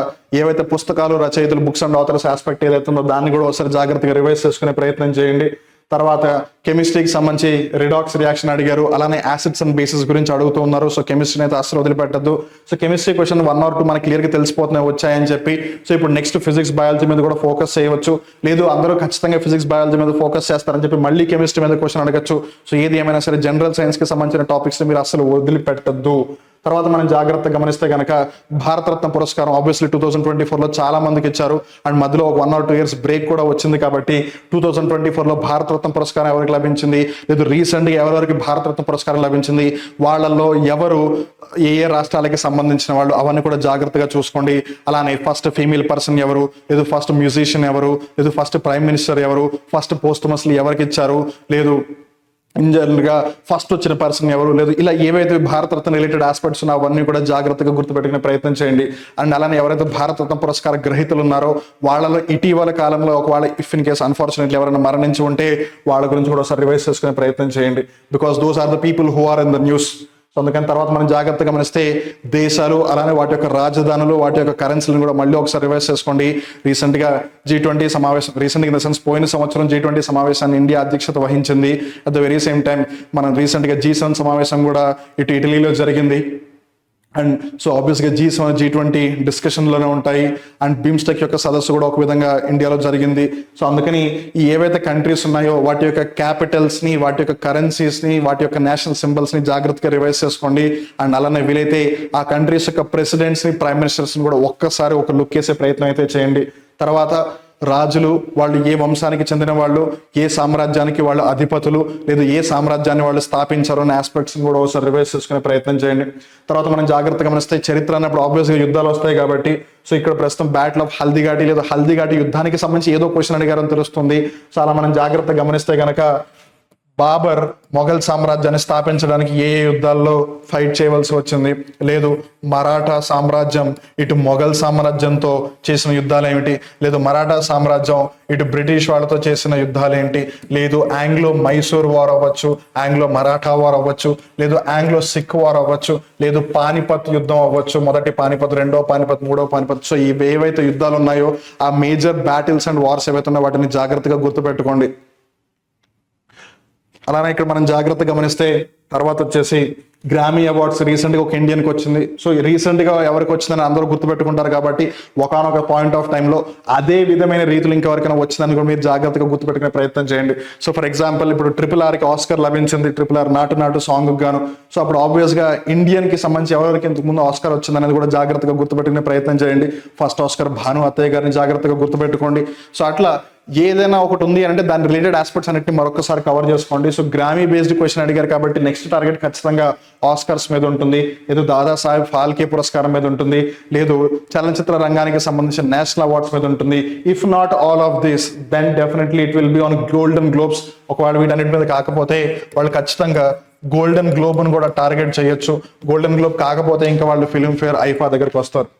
ఏవైతే పుస్తకాలు, రచయితలు, బుక్స్ అండ్ ఆథర్స్ ఆస్పెక్ట్ ఏదైతే ఉందో దాన్ని కూడా ఒకసారి జాగ్రత్తగా రివైజ్ చేసుకునే ప్రయత్నం చేయండి. తర్వాత కెమిస్ట్రీకి సంబంధించి రిడాక్స్ రియాక్షన్ అడిగారు. అలానే యాసిడ్స్ అండ్ బేసిస్ గురించి అడుగుతూ ఉన్నారు. సో కెమిస్ట్రీని అయితే అసలు వదిలిపెట్టద్దు. సో కెమిస్ట్రీ క్వశ్చన్ 1 or 2 మనకి క్లియర్గా తెలిసిపోతున్నాయి వచ్చాయని చెప్పి. సో ఇప్పుడు నెక్స్ట్ ఫిజిక్స్, బయాలజీ మీద కూడా ఫోకస్ చేయవచ్చు. లేదు అందరూ ఖచ్చితంగా ఫిజిక్స్, బయాలజీ మీద ఫోకస్ చేస్తారని చెప్పి మళ్ళీ కెమిస్ట్రీ మీద క్వశ్చన్ అడగచ్చు. సో ఏది ఏమైనా సరే జనరల్ సైన్స్ కి సంబంధించిన టాపిక్స్ మీరు అసలు వదిలిపెట్టద్దు. తర్వాత మనం జాగ్రత్తగా గమనిస్తే కనుక భారతరత్న పురస్కారం ఆబ్వియస్లీ 2024లో చాలా మందికి ఇచ్చారు. అండ్ మధ్యలో 1 or 2 years బ్రేక్ కూడా వచ్చింది కాబట్టి 2024లో భారతరత్న పురస్కారం ఎవరికి లభించింది, లేదు రీసెంట్ గా ఎవరెవరికి భారతరత్న పురస్కారం లభించింది, వాళ్ళల్లో ఎవరు ఏ రాష్ట్రాలకి సంబంధించిన వాళ్ళు, అవన్నీ కూడా జాగ్రత్తగా చూసుకోండి. అలానే ఫస్ట్ ఫీమేల్ పర్సన్ ఎవరు, లేదు ఫస్ట్ మ్యూజిషియన్ ఎవరు, లేదు ఫస్ట్ ప్రైమ్ మినిస్టర్ ఎవరు, ఫస్ట్ పోస్ట్మస్లీ ఎవరికి ఇచ్చారు, లేదు ఇన్ జనరల్ గా ఫస్ట్ వచ్చిన పర్సన్ ఎవరు, లేదు ఇలా ఏవైతే భారతరత్న రిలేటెడ్ ఆస్పెక్ట్స్ ఉన్నాయో అవన్నీ కూడా జాగ్రత్తగా గుర్తుపెట్టుకునే ప్రయత్నం చేయండి. అండ్ అలానే ఎవరైతే భారతరత్న పురస్కార గ్రహీతలు ఉన్నారో వాళ్ళలో ఇటీవల కాలంలో ఒకవేళ ఇఫ్ ఇన్ కేస్ అన్ఫార్చునేట్లీ ఎవరైనా మరణించి ఉంటే వాళ్ళ గురించి కూడా ఒకసారి రివైజ్ చేసుకునే ప్రయత్నం చేయండి. Because those are the people who are in the news. So అందుకని తర్వాత మనం జాగ్రత్తగా గమనిస్తే దేశాలు అలానే వాటి యొక్క రాజధానులు వాటి యొక్క కరెన్సీలను కూడా మళ్ళీ ఒకసారి రివైజ్ చేసుకోండి. రీసెంట్గా G20 సమావేశం, రీసెంట్గా ఇన్ ద సెన్స్ పోయిన సంవత్సరం G20 సమావేశాన్ని ఇండియా అధ్యక్షత వహించింది. At the very same time మనం రీసెంట్గా G7 సమావేశం కూడా ఇటు ఇటలీలో జరిగింది. అండ్ సో ఆబ్వియస్గా G20 డిస్కషన్లోనే ఉంటాయి. అండ్ బిమ్స్టెక్ యొక్క సదస్సు కూడా ఒక విధంగా ఇండియాలో జరిగింది. సో అందుకని ఈ ఏవైతే కంట్రీస్ ఉన్నాయో వాటి యొక్క క్యాపిటల్స్ని, వాటి యొక్క కరెన్సీస్ని, వాటి యొక్క నేషనల్ సింబల్స్ని జాగ్రత్తగా రివైజ్ చేసుకోండి. అండ్ అలానే వీలైతే ఆ కంట్రీస్ యొక్క ప్రెసిడెంట్స్ని, ప్రైమ్ మినిస్టర్స్ని కూడా ఒక్కసారి ఒక లుక్ వేసే ప్రయత్నం అయితే చేయండి. తర్వాత రాజులు, వాళ్ళు ఏ వంశానికి చెందిన వాళ్ళు, ఏ సామ్రాజ్యానికి వాళ్ళు అధిపతులు, లేదు ఏ సామ్రాజ్యాన్ని వాళ్ళు స్థాపించారు అనే ఆస్పెక్ట్స్ని కూడా ఒకసారి రివైజ్ చేసుకునే ప్రయత్నం చేయండి. తర్వాత మనం జాగ్రత్తగా గమనిస్తే చరిత్ర అన్నప్పుడు ఆబ్వియస్గా యుద్ధాలు వస్తాయి కాబట్టి సో ఇక్కడ ప్రస్తుతం బ్యాటిల్ ఆఫ్ హల్దీఘాటి లేదా హల్దీఘాటి యుద్ధానికి సంబంధించి ఏదో క్వశ్చన్ అడిగారని తెలుస్తుంది. సో అలా మనం జాగ్రత్తగా గమనిస్తే కనుక బాబర్ మొఘల్ సామ్రాజ్యాన్ని స్థాపించడానికి ఏ యుద్ధాల్లో ఫైట్ చేయవలసి వచ్చింది, లేదు మరాఠా సామ్రాజ్యం ఇటు మొఘల్ సామ్రాజ్యంతో చేసిన యుద్ధాలు ఏమిటి, లేదు మరాఠా సామ్రాజ్యం ఇటు బ్రిటిష్ వాళ్ళతో చేసిన యుద్ధాలు ఏంటి, లేదు ఆంగ్లో మైసూర్ వార్ అవ్వచ్చు, ఆంగ్లో మరాఠా వార్ అవ్వచ్చు, లేదు ఆంగ్లో సిక్ వార్ అవ్వచ్చు, లేదు పానిపత్ యుద్ధం అవ్వచ్చు, మొదటి పానిపత్, రెండో పానిపత్, మూడో పానిపత్. సో ఇవి ఏవైతే యుద్ధాలు ఉన్నాయో ఆ మేజర్ బ్యాటిల్స్ అండ్ వార్స్ ఏవైతే ఉన్నాయో వాటిని జాగ్రత్తగా గుర్తుపెట్టుకోండి. అలానే ఇక్కడ మనం జాగ్రత్తగా గమనిస్తే తర్వాత వచ్చేసి గ్రామీ అవార్డ్స్ రీసెంట్గా ఒక ఇండియన్కి వచ్చింది. సో రీసెంట్గా ఎవరికి వచ్చిందని అందరూ గుర్తుపెట్టుకుంటారు కాబట్టి ఒకానొక పాయింట్ ఆఫ్ టైంలో అదే విధమైన రీతులు ఇంకెవరికైనా వచ్చిందని కూడా మీరు జాగ్రత్తగా గుర్తుపెట్టుకునే ప్రయత్నం చేయండి. సో ఫర్ ఎగ్జాంపుల్ ఇప్పుడు RRRకి ఆస్కర్ లభించింది, RRR నాటు నాటు సాంగ్ గాను. సో అప్పుడు ఆబ్వియస్గా ఇండియన్కి సంబంధించి ఎవరికి ఇంతకు ముందు ఆస్కర్ వచ్చింది అనేది కూడా జాగ్రత్తగా గుర్తుపెట్టుకునే ప్రయత్నం చేయండి. ఫస్ట్ ఆస్కర్ భాను అత్తయ్య గారిని జాగ్రత్తగా గుర్తుపెట్టుకోండి. సో అట్లా ఏదైనా ఒకటి ఉంది అంటే దాని రిలేటెడ్ ఆస్పెక్ట్స్ అన్నిటిని మరొకసారి కవర్ చేసుకోండి. సో గ్రామీ బేస్డ్ క్వశ్చన్ అడిగారు కాబట్టి నెక్స్ట్ టార్గెట్ ఖచ్చితంగా ఆస్కర్స్ మీద ఉంటుంది, లేదు దాదాసాహెబ్ ఫాల్కే పురస్కారం మీద ఉంటుంది, లేదు చలనచిత్ర రంగానికి సంబంధించిన నేషనల్ అవార్డ్స్ మీద ఉంటుంది. If not all of this then definitely it will be on Golden Globes. ఒకవేళ వీటన్నిటి మీద కాకపోతే వాళ్ళు ఖచ్చితంగా గోల్డెన్ గ్లోబ్ ను కూడా టార్గెట్ చేయొచ్చు. గోల్డెన్ గ్లోబ్ కాకపోతే ఇంకా వాళ్ళు ఫిల్మ్ఫేర్, ఐఫా దగ్గరికి వస్తారు.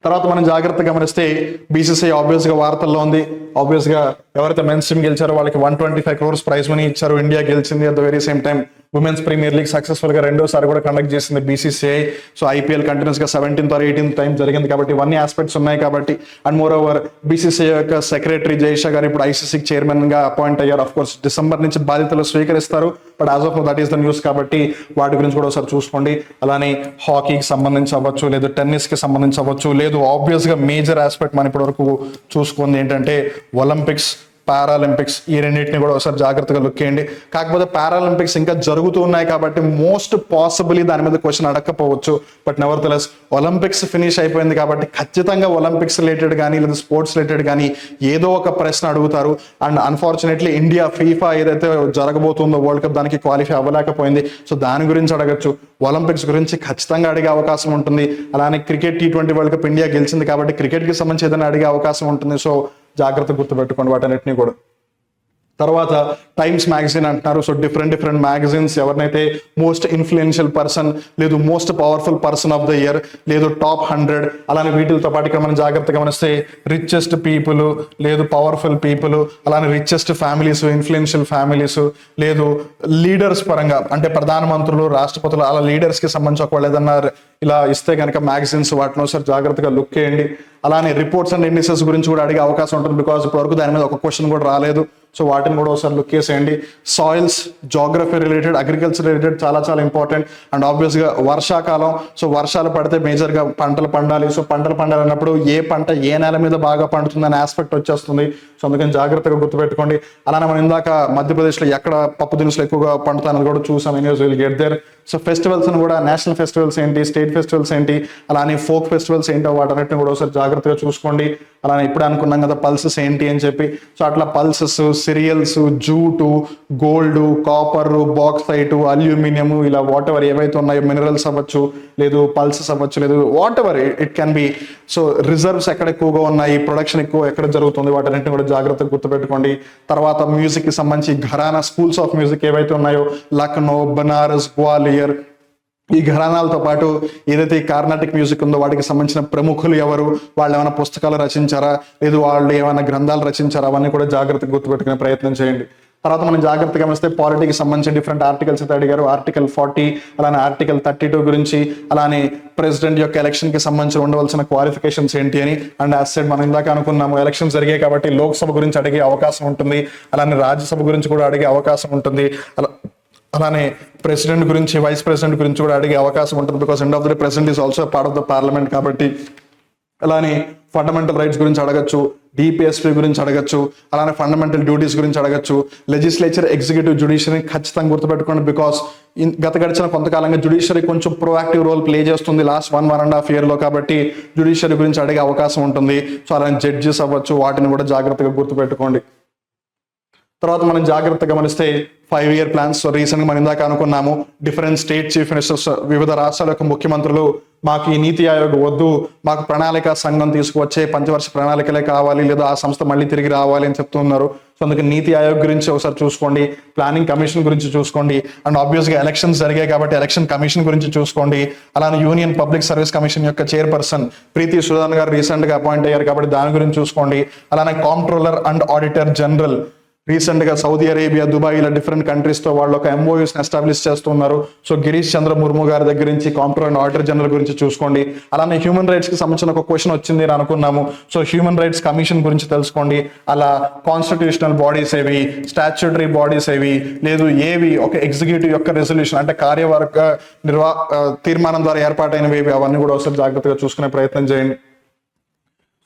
తర్వాత మనం జాగ్రత్తగా గమనిస్తే BCCI ఆబ్వియస్గా వార్తల్లో ఉంది. ఆబ్వియస్గా ఎవరైతే మెన్స్ టీమ్ గెలిచారో వాళ్ళకి 125 crores ప్రైజ్ మనీ ఇచ్చారు. ఇండియా గెలిచింది. At the very same time Women's Premier League successful గా రెండోసారి కూడా కండక్ట్ చేసింది BCCI. సో IPL కంటిన్యూస్ గా 17th or 18th టైం జరిగింది కాబట్టి ఇవన్నీ ఆస్పెక్ట్స్ ఉన్నాయి కాబట్టి. అండ్ మోర్ ఓవర్ BCCI యొక్క సెక్రటరీ జయేషా గారు ఇప్పుడు ICC చైర్మన్ గా అపాయింట్ అయ్యారు. ఆఫ్ కోర్స్ డిసెంబర్ నుంచి బాధ్యతలు స్వీకరిస్తారు, but as of that is the news కాబట్టి వాటి గురించి కూడా ఒకసారి చూసుకోండి. అలానే హాకీకి సంబంధించి అవ్వచ్చు, లేదు టెన్నిస్ కి సంబంధించి అవ్వచ్చు, లేదు ఆబ్వియస్ గా మేజర్ ఆస్పెక్ట్ మనం ఇప్పటి వరకు చూసుకుంది ఏంటంటే ఒలింపిక్స్, పారాలింపిక్స్. ఈ రెండింటిని కూడా ఒకసారి జాగ్రత్తగా లుక్ చేయండి. కాకపోతే పారాలింపిక్స్ ఇంకా జరుగుతూ ఉన్నాయి కాబట్టి మోస్ట్ పాసిబుల్లీ దాని మీద క్వశ్చన్ అడగకపోవచ్చు. బట్ నెవర్తెలెస్ ఒలింపిక్స్ ఫినిష్ అయిపోయింది కాబట్టి ఖచ్చితంగా ఒలింపిక్స్ రిలేటెడ్ కానీ లేదా స్పోర్ట్స్ రిలేటెడ్ కానీ ఏదో ఒక ప్రశ్న అడుగుతారు. అండ్ అన్ఫార్చునేట్లీ ఇండియా ఫీఫా ఏదైతే జరగబోతుందో వరల్డ్ కప్ దానికి క్వాలిఫై అవ్వలేకపోయింది. సో దాని గురించి అడగచ్చు, ఒలింపిక్స్ గురించి ఖచ్చితంగా అడిగే అవకాశం ఉంటుంది. అలానే cricket T20 world cup India గెలిచింది కాబట్టి క్రికెట్కి సంబంధించి ఏదైనా అడిగే అవకాశం ఉంటుంది. సో జాగ్రత్త గుర్తుపెట్టుకోండి వాటన్నిటిని కూడా. తర్వాత టైమ్స్ మ్యాగజైన్ అంటున్నారు. సో డిఫరెంట్ మ్యాగజైన్స్ ఎవరినైతే మోస్ట్ ఇన్ఫ్లుయెన్షియల్ పర్సన్, లేదు most powerful person of the year, లేదు టాప్ 100, అలానే వీటితో పాటు ఇక్కడ మనం జాగ్రత్తగా గమనిస్తే రిచెస్ట్ పీపుల్, లేదు పవర్ఫుల్ పీపుల్, అలానే రిచెస్ట్ ఫ్యామిలీస్, ఇన్ఫ్లుయెన్షియల్ ఫ్యామిలీస్, లేదు లీడర్స్ పరంగా అంటే ప్రధానమంత్రులు, రాష్ట్రపతులు, అలా లీడర్స్ కి సంబంధించి ఒకవేళ ఏదన్నా ఇలా ఇస్తే కనుక మ్యాగజైన్స్ వాటిని ఒకసారి జాగ్రత్తగా లుక్ చేయండి. అలానే రిపోర్ట్స్ అండ్ ఇండిసెస్ గురించి కూడా అడిగే అవకాశం ఉంటుంది, బికాస్ ఇప్పటివరకు దాని మీద ఒక క్వశ్చన్ కూడా రాలేదు. సో వాటిని కూడా ఒకసారి లుక్ చేసేయండి. Soils, geography related, agriculture related చాలా ఇంపార్టెంట్. అండ్ ఆబ్వియస్గా వర్షాకాలం, సో వర్షాలు పడితే మేజర్గా పంటలు పండాలి. సో పంటలు పండాలన్నప్పుడు ఏ పంట ఏ నేల మీద బాగా పండుతుంది అనే ఆస్పెక్ట్ వచ్చేస్తుంది. సో అందుకని జాగ్రత్తగా గుర్తుపెట్టుకోండి. అలానే మనం ఇందాక మధ్యప్రదేశ్లో ఎక్కడ పప్పు దినుసులు ఎక్కువగా పండుతాయని కూడా చూసాం. Anyways will get there. So festivals కూడా నేషనల్ ఫెస్టివల్స్ ఏంటి, స్టేట్ ఫెస్టివల్స్ ఏంటి, అలానే ఫోక్ ఫెస్టివల్స్ ఏంటో వాటన్నిటిని కూడా ఒకసారి జాగ్రత్తగా చూసుకోండి. అలానే ఇప్పుడు అనుకున్నాం కదా పల్సెస్ ఏంటి అని చెప్పి. సో అట్లా pulses, cereals, jute, gold, copper, bauxite, aluminium, ఇలా వాట్ ఎవర్ ఏవైతే ఉన్నాయో మినరల్స్ అవ్వచ్చు, లేదు పల్సెస్ అవ్వచ్చు, లేదు whatever it can be. So reserves ఎక్కడ ఎక్కువగా ఉన్నాయి, ప్రొడక్షన్ ఎక్కువ ఎక్కడ జరుగుతుంది, వాటన్నిటిని కూడా జాగ్రత్తగా గుర్తుపెట్టుకోండి. తర్వాత మ్యూజిక్ కి సంబంధించి ఘరానా స్కూల్స్ ఆఫ్ మ్యూజిక్ ఏవైతే ఉన్నాయో లక్నో, బనారస్, గ్వాలియర్, ఈ ఘరానాలతో పాటు ఏదైతే ఈ కార్నాటిక్ మ్యూజిక్ ఉందో వాటికి సంబంధించిన ప్రముఖులు ఎవరు, వాళ్ళు ఏమైనా పుస్తకాలు రచించారా, లేదు వాళ్ళు ఏమైనా గ్రంథాలు రచించారా, అవన్నీ కూడా జాగ్రత్తగా గుర్తుపెట్టుకునే ప్రయత్నం చేయండి. తర్వాత మనం జాగ్రత్తగా గమనిస్తే పాలిటీకి సంబంధించి డిఫరెంట్ ఆర్టికల్స్ అయితే అడిగారు. ఆర్టికల్ 40, అలానే ఆర్టికల్ 32 గురించి, అలానే ప్రెసిడెంట్ యొక్క ఎలక్షన్ కి సంబంధించి ఉండవలసిన క్వాలిఫికేషన్స్ ఏంటి అని. అండ్ యాజ్ సెడ్ మనం ఇందాక అనుకున్నాము, ఎలక్షన్స్ జరిగాయి కాబట్టి లోక్సభ గురించి అడిగే అవకాశం ఉంటుంది, అలానే రాజ్యసభ గురించి కూడా అడిగే అవకాశం ఉంటుంది, అలానే ప్రెసిడెంట్ గురించి, వైస్ ప్రెసిడెంట్ గురించి కూడా అడిగే అవకాశం ఉంటుంది. Because end of the day president is also part of the parliament కాబట్టి. అలానే ఫండమెంటల్ రైట్స్ గురించి అడగచ్చు, డిపిఎస్పీ గురించి అడగచ్చు, అలానే ఫండమెంటల్ డ్యూటీస్ గురించి అడగచ్చు. లెజిస్లేచర్, ఎగ్జిక్యూటివ్, జ్యుడిషియరీ ఖచ్చితంగా గుర్తుపెట్టుకోండి. బికాస్ గడిచిన కొంతకాలంగా జ్యుడిషియరీ కొంచెం ప్రొయాక్టివ్ రోల్ ప్లే చేస్తుంది లాస్ట్ 1.5 year కాబట్టి జ్యుడిషియరీ గురించి అడిగే అవకాశం ఉంటుంది. సో అలానే జడ్జెస్ అవ్వచ్చు, వాటిని కూడా జాగ్రత్తగా గుర్తుపెట్టుకోండి. తర్వాత మనం జాగ్రత్తగా గమనిస్తే 5-year ప్లాన్స్. సో రీసెంట్గా మనం ఇందాక అనుకున్నాము, డిఫరెంట్ స్టేట్ చీఫ్ మినిస్టర్స్, వివిధ రాష్ట్రాల యొక్క ముఖ్యమంత్రులు మాకు ఈ నీతి ఆయోగ్ వద్దు, మాకు ప్రణాళిక సంఘం తీసుకువచ్చే పంచవర్ష ప్రణాళికలే కావాలి, లేదా ఆ సంస్థ మళ్ళీ తిరిగి రావాలి అని చెప్తున్నారు. సో అందుకే నీతి ఆయోగ్ గురించి ఒకసారి చూసుకోండి, ప్లానింగ్ కమిషన్ గురించి చూసుకోండి, అండ్ ఆబ్వియస్గా ఎలక్షన్స్ జరిగాయి కాబట్టి ఎలక్షన్ కమిషన్ గురించి చూసుకోండి. అలానే యూనియన్ పబ్లిక్ సర్వీస్ కమిషన్ యొక్క చైర్పర్సన్ ప్రీతి సుదాన్ గారు రీసెంట్గా అపాయింట్ అయ్యారు కాబట్టి దాని గురించి చూసుకోండి. అలానే comptroller and auditor general recent గా సౌదీ అరేబియా, దుబాయ్ ఇలా డిఫరెంట్ కంట్రీస్ తో వాళ్ళు ఒక ఎంఓయూస్ ఎస్టాబ్లిష్ చేస్తున్నారు. సో గిరీష్ చంద్ర ముర్ము గారి దగ్గర నుంచి కాంప్ట్రోలర్ అండ్ ఆడిటర్ జనరల్ గురించి చూసుకోండి. అలానే హ్యూమన్ రైట్స్ కి సంబంధించిన ఒక క్వశ్చన్ వచ్చింది అని అనుకున్నాము. సో హ్యూమన్ రైట్స్ కమిషన్ గురించి తెలుసుకోండి. అలా కాన్స్టిట్యూషనల్ బాడీస్ ఏవి, స్టాచ్యూటరీ బాడీస్ ఏవి, లేదు ఏవి ఒక ఎగ్జిక్యూటివ్ యొక్క రెజల్యూషన్ అంటే కార్యవర్గ తీర్మానం ద్వారా ఏర్పాటైనవి ఏవి, అవన్నీ కూడా ఒకసారి జాగ్రత్తగా చూసుకునే ప్రయత్నం చేయండి.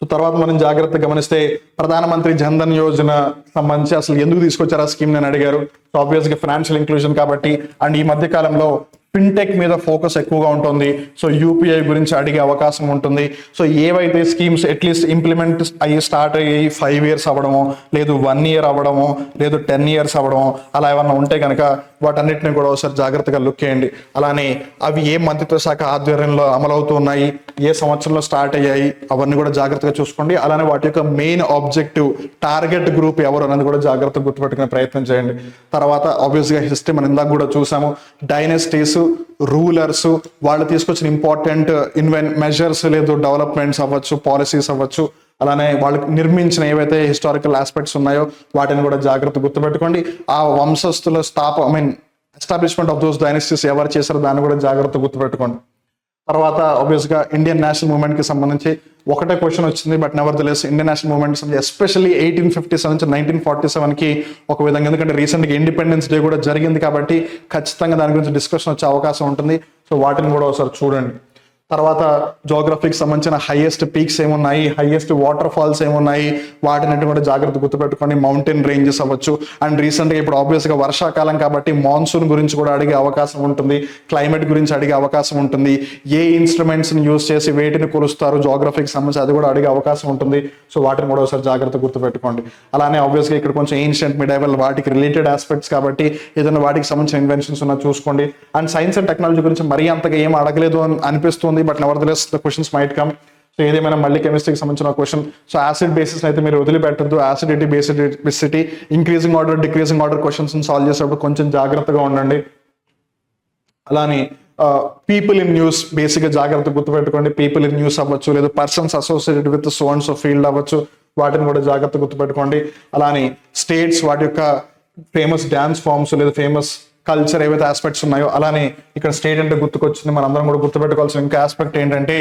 సో తర్వాత మనం జాగ్రత్తగా గమనిస్తే ప్రధానమంత్రి జన్ధన్ యోజన సంబంధించి అసలు ఎందుకు తీసుకొచ్చారు ఆ స్కీమ్ అని అడిగారు. సో ఆబ్వియస్గా ఫైనాన్షియల్ ఇంక్లూజన్ కాబట్టి. అండ్ ఈ మధ్య కాలంలో ఫిన్టెక్ మీద ఫోకస్ ఎక్కువగా ఉంటుంది. సో యూపీఐ గురించి అడిగే అవకాశం ఉంటుంది. సో ఏవైతే స్కీమ్స్ అట్లీస్ట్ ఇంప్లిమెంట్ అయ్యి స్టార్ట్ అయ్యి 5 years అవ్వడమో, లేదు 1 year అవ్వడమో, లేదు 10 years అవ్వడమో అలా ఏమన్నా ఉంటే కనుక వాటన్నిటిని కూడా ఒకసారి జాగ్రత్తగా లుక్ చేయండి. అలానే అవి ఏ మంత్రిత్వ శాఖ ఆధ్వర్యంలో అమలవుతున్నాయి, ఏ సంవత్సరంలో స్టార్ట్ అయ్యాయి, అవన్నీ కూడా జాగ్రత్తగా చూసుకోండి. అలానే వాటి యొక్క మెయిన్ ఆబ్జెక్టివ్, టార్గెట్ గ్రూప్ ఎవరు అనేది కూడా జాగ్రత్తగా గుర్తుపెట్టుకునే ప్రయత్నం చేయండి. తర్వాత ఆబ్వియస్గా హిస్టరీ మనం ఇందాక కూడా చూసాము, డైనెస్టీస్, రూలర్స్, వాళ్ళు తీసుకొచ్చిన ఇంపార్టెంట్ మెజర్స్, లేదు డెవలప్మెంట్స్ అవ్వచ్చు, పాలసీస్ అవ్వచ్చు, అలానే వాళ్ళు నిర్మించిన ఏవైతే హిస్టారికల్ ఆస్పెక్ట్స్ ఉన్నాయో వాటిని కూడా జాగ్రత్త గుర్తుపెట్టుకోండి. ఆ వంశస్థుల ఎస్టాబ్లిష్మెంట్ ఆఫ్ దోస్ డైనస్టీస్ ఎవరు చేశారో దాన్ని కూడా జాగ్రత్త గుర్తుపెట్టుకోండి. తర్వాత ఆబ్వియస్గా ఇండియన్ నేషనల్ మూవ్మెంట్ కి సంబంధించి ఒకటే క్వశ్చన్ వచ్చింది, but nevertheless Indian national movement especially 1857 నుంచి 1947కి ఒక విధంగా, ఎందుకంటే రీసెంట్గా ఇండిపెండెన్స్ డే కూడా జరిగింది కాబట్టి ఖచ్చితంగా దాని గురించి డిస్కషన్ వచ్చే అవకాశం ఉంటుంది. సో వాటిని కూడా ఒకసారి చూడండి. తర్వాత జోగ్రఫీకి సంబంధించిన హైయెస్ట్ పీక్స్ ఏమున్నాయి, హైయెస్ట్ వాటర్ ఫాల్స్ ఏమున్నాయి, వాటిని కూడా జాగ్రత్త గుర్తుపెట్టుకోండి. మౌంటైన్ రేంజెస్ అవ్వచ్చు. అండ్ రీసెంట్గా ఇప్పుడు ఆబ్వియస్గా వర్షాకాలం కాబట్టి మాన్సూన్ గురించి కూడా అడిగే అవకాశం ఉంటుంది, క్లైమేట్ గురించి అడిగే అవకాశం ఉంటుంది, ఏ ఇన్స్ట్రుమెంట్స్ని యూజ్ చేసి వేటిని కొలుస్తారు జోగ్రఫీకి సంబంధించి అది కూడా అడిగే అవకాశం ఉంటుంది. సో వాటిని కూడా ఒకసారి జాగ్రత్త గుర్తుపెట్టుకోండి. అలానే ఆబ్వియస్గా ఇక్కడ కొంచెం ఏన్షియంట్, మిడైవల్ వాటికి రిలేటెడ్ ఆస్పెక్ట్స్ కాబట్టి ఏదైనా వాటికి సంబంధించిన ఇన్వెన్షన్స్ ఉన్నా చూసుకోండి. అండ్ సైన్స్ అండ్ టెక్నాలజీ గురించి మరీ అంతగా ఏం అడగలేదు అని అనిపిస్తుంది, but nevertheless the questions might come. So ఏదేమైనా మళ్ళీ కెమిస్ట్రీకి సంబంధించిన క్వశ్చన్. సో యాసిడ్ బేసిస్ అయితే మీరు వదిలిపెట్టద్దు. Acidity, basicity, increasing order, decreasing order questions solve చేసేటప్పుడు కొంచెం జాగ్రత్తగా ఉండండి. అలానే పీపుల్ ఇన్ న్యూస్ బేసిక్గా జాగ్రత్త గుర్తుపెట్టుకోండి. పీపుల్ ఇన్ న్యూస్ అవ్వచ్చు, లేదా persons associated with so and so field అవ్వచ్చు, వాటిని కూడా జాగ్రత్త గుర్తుపెట్టుకోండి. అలానే స్టేట్స్ వాటి యొక్క ఫేమస్ డ్యాన్స్ ఫామ్స్ లేదా ఫేమస్ కల్చర్ ఏవైతే ఆస్పెక్ట్స్ ఉన్నాయో, అలానే ఇక్కడ స్టేట్ అంటే గుర్తుకొచ్చింది, మనందరం కూడా గుర్తుపెట్టుకోవాల్సిన ఇంకా ఆస్పెక్ట్ ఏంటంటే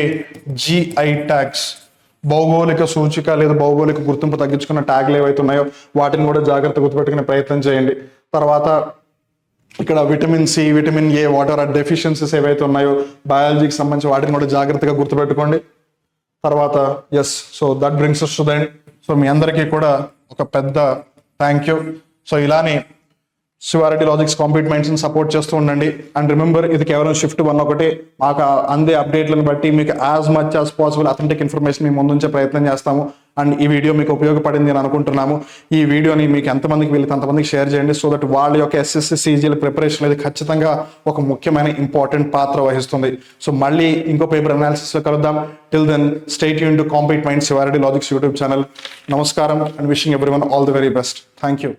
జిఐ ట్యాగ్స్, భౌగోళిక సూచిక లేదా భౌగోళిక గుర్తింపు తగ్గించుకున్న ట్యాగ్లు ఏవైతే ఉన్నాయో వాటిని కూడా జాగ్రత్త గుర్తుపెట్టుకునే ప్రయత్నం చేయండి. తర్వాత ఇక్కడ vitamin C, vitamin A, water deficiencies ఏవైతే ఉన్నాయో బయాలజీకి సంబంధించి వాటిని కూడా జాగ్రత్తగా గుర్తుపెట్టుకోండి. తర్వాత so that brings us to the end. So మీ అందరికీ కూడా ఒక పెద్ద థ్యాంక్ యూ. సో ఇలానే శివారెడ్డి లాజిక్స్ కాంపీట్ మైండ్స్ని సపోర్ట్ చేస్తూ ఉండండి. అండ్ రిమెంబర్, ఇది కేవలం Shift 1 ఒకటే. మాకు అందే అప్డేట్లను బట్టి మీకు as much as possible authentic information మేము ముందుంచే ప్రయత్నం చేస్తాము. అండ్ ఈ వీడియో మీకు ఉపయోగపడింది అని అనుకుంటున్నాము. ఈ వీడియోని మీకు ఎంతమందికి వీళ్ళకి అంతమందికి షేర్ చేయండి, సో దట్ వాళ్ళ యొక్క SSC CGL ప్రిపరేషన్ అనేది ఖచ్చితంగా ఒక ముఖ్యమైన ఇంపార్టెంట్ పాత్ర వహిస్తుంది. సో మళ్ళీ ఇంకో పేపర్ అనాలిసిస్లో కలుద్దాం. Till then stay tuned to compete minds Sivareddy logics YouTube channel. నమస్కారం and wishing everyone all the very best. Thank you.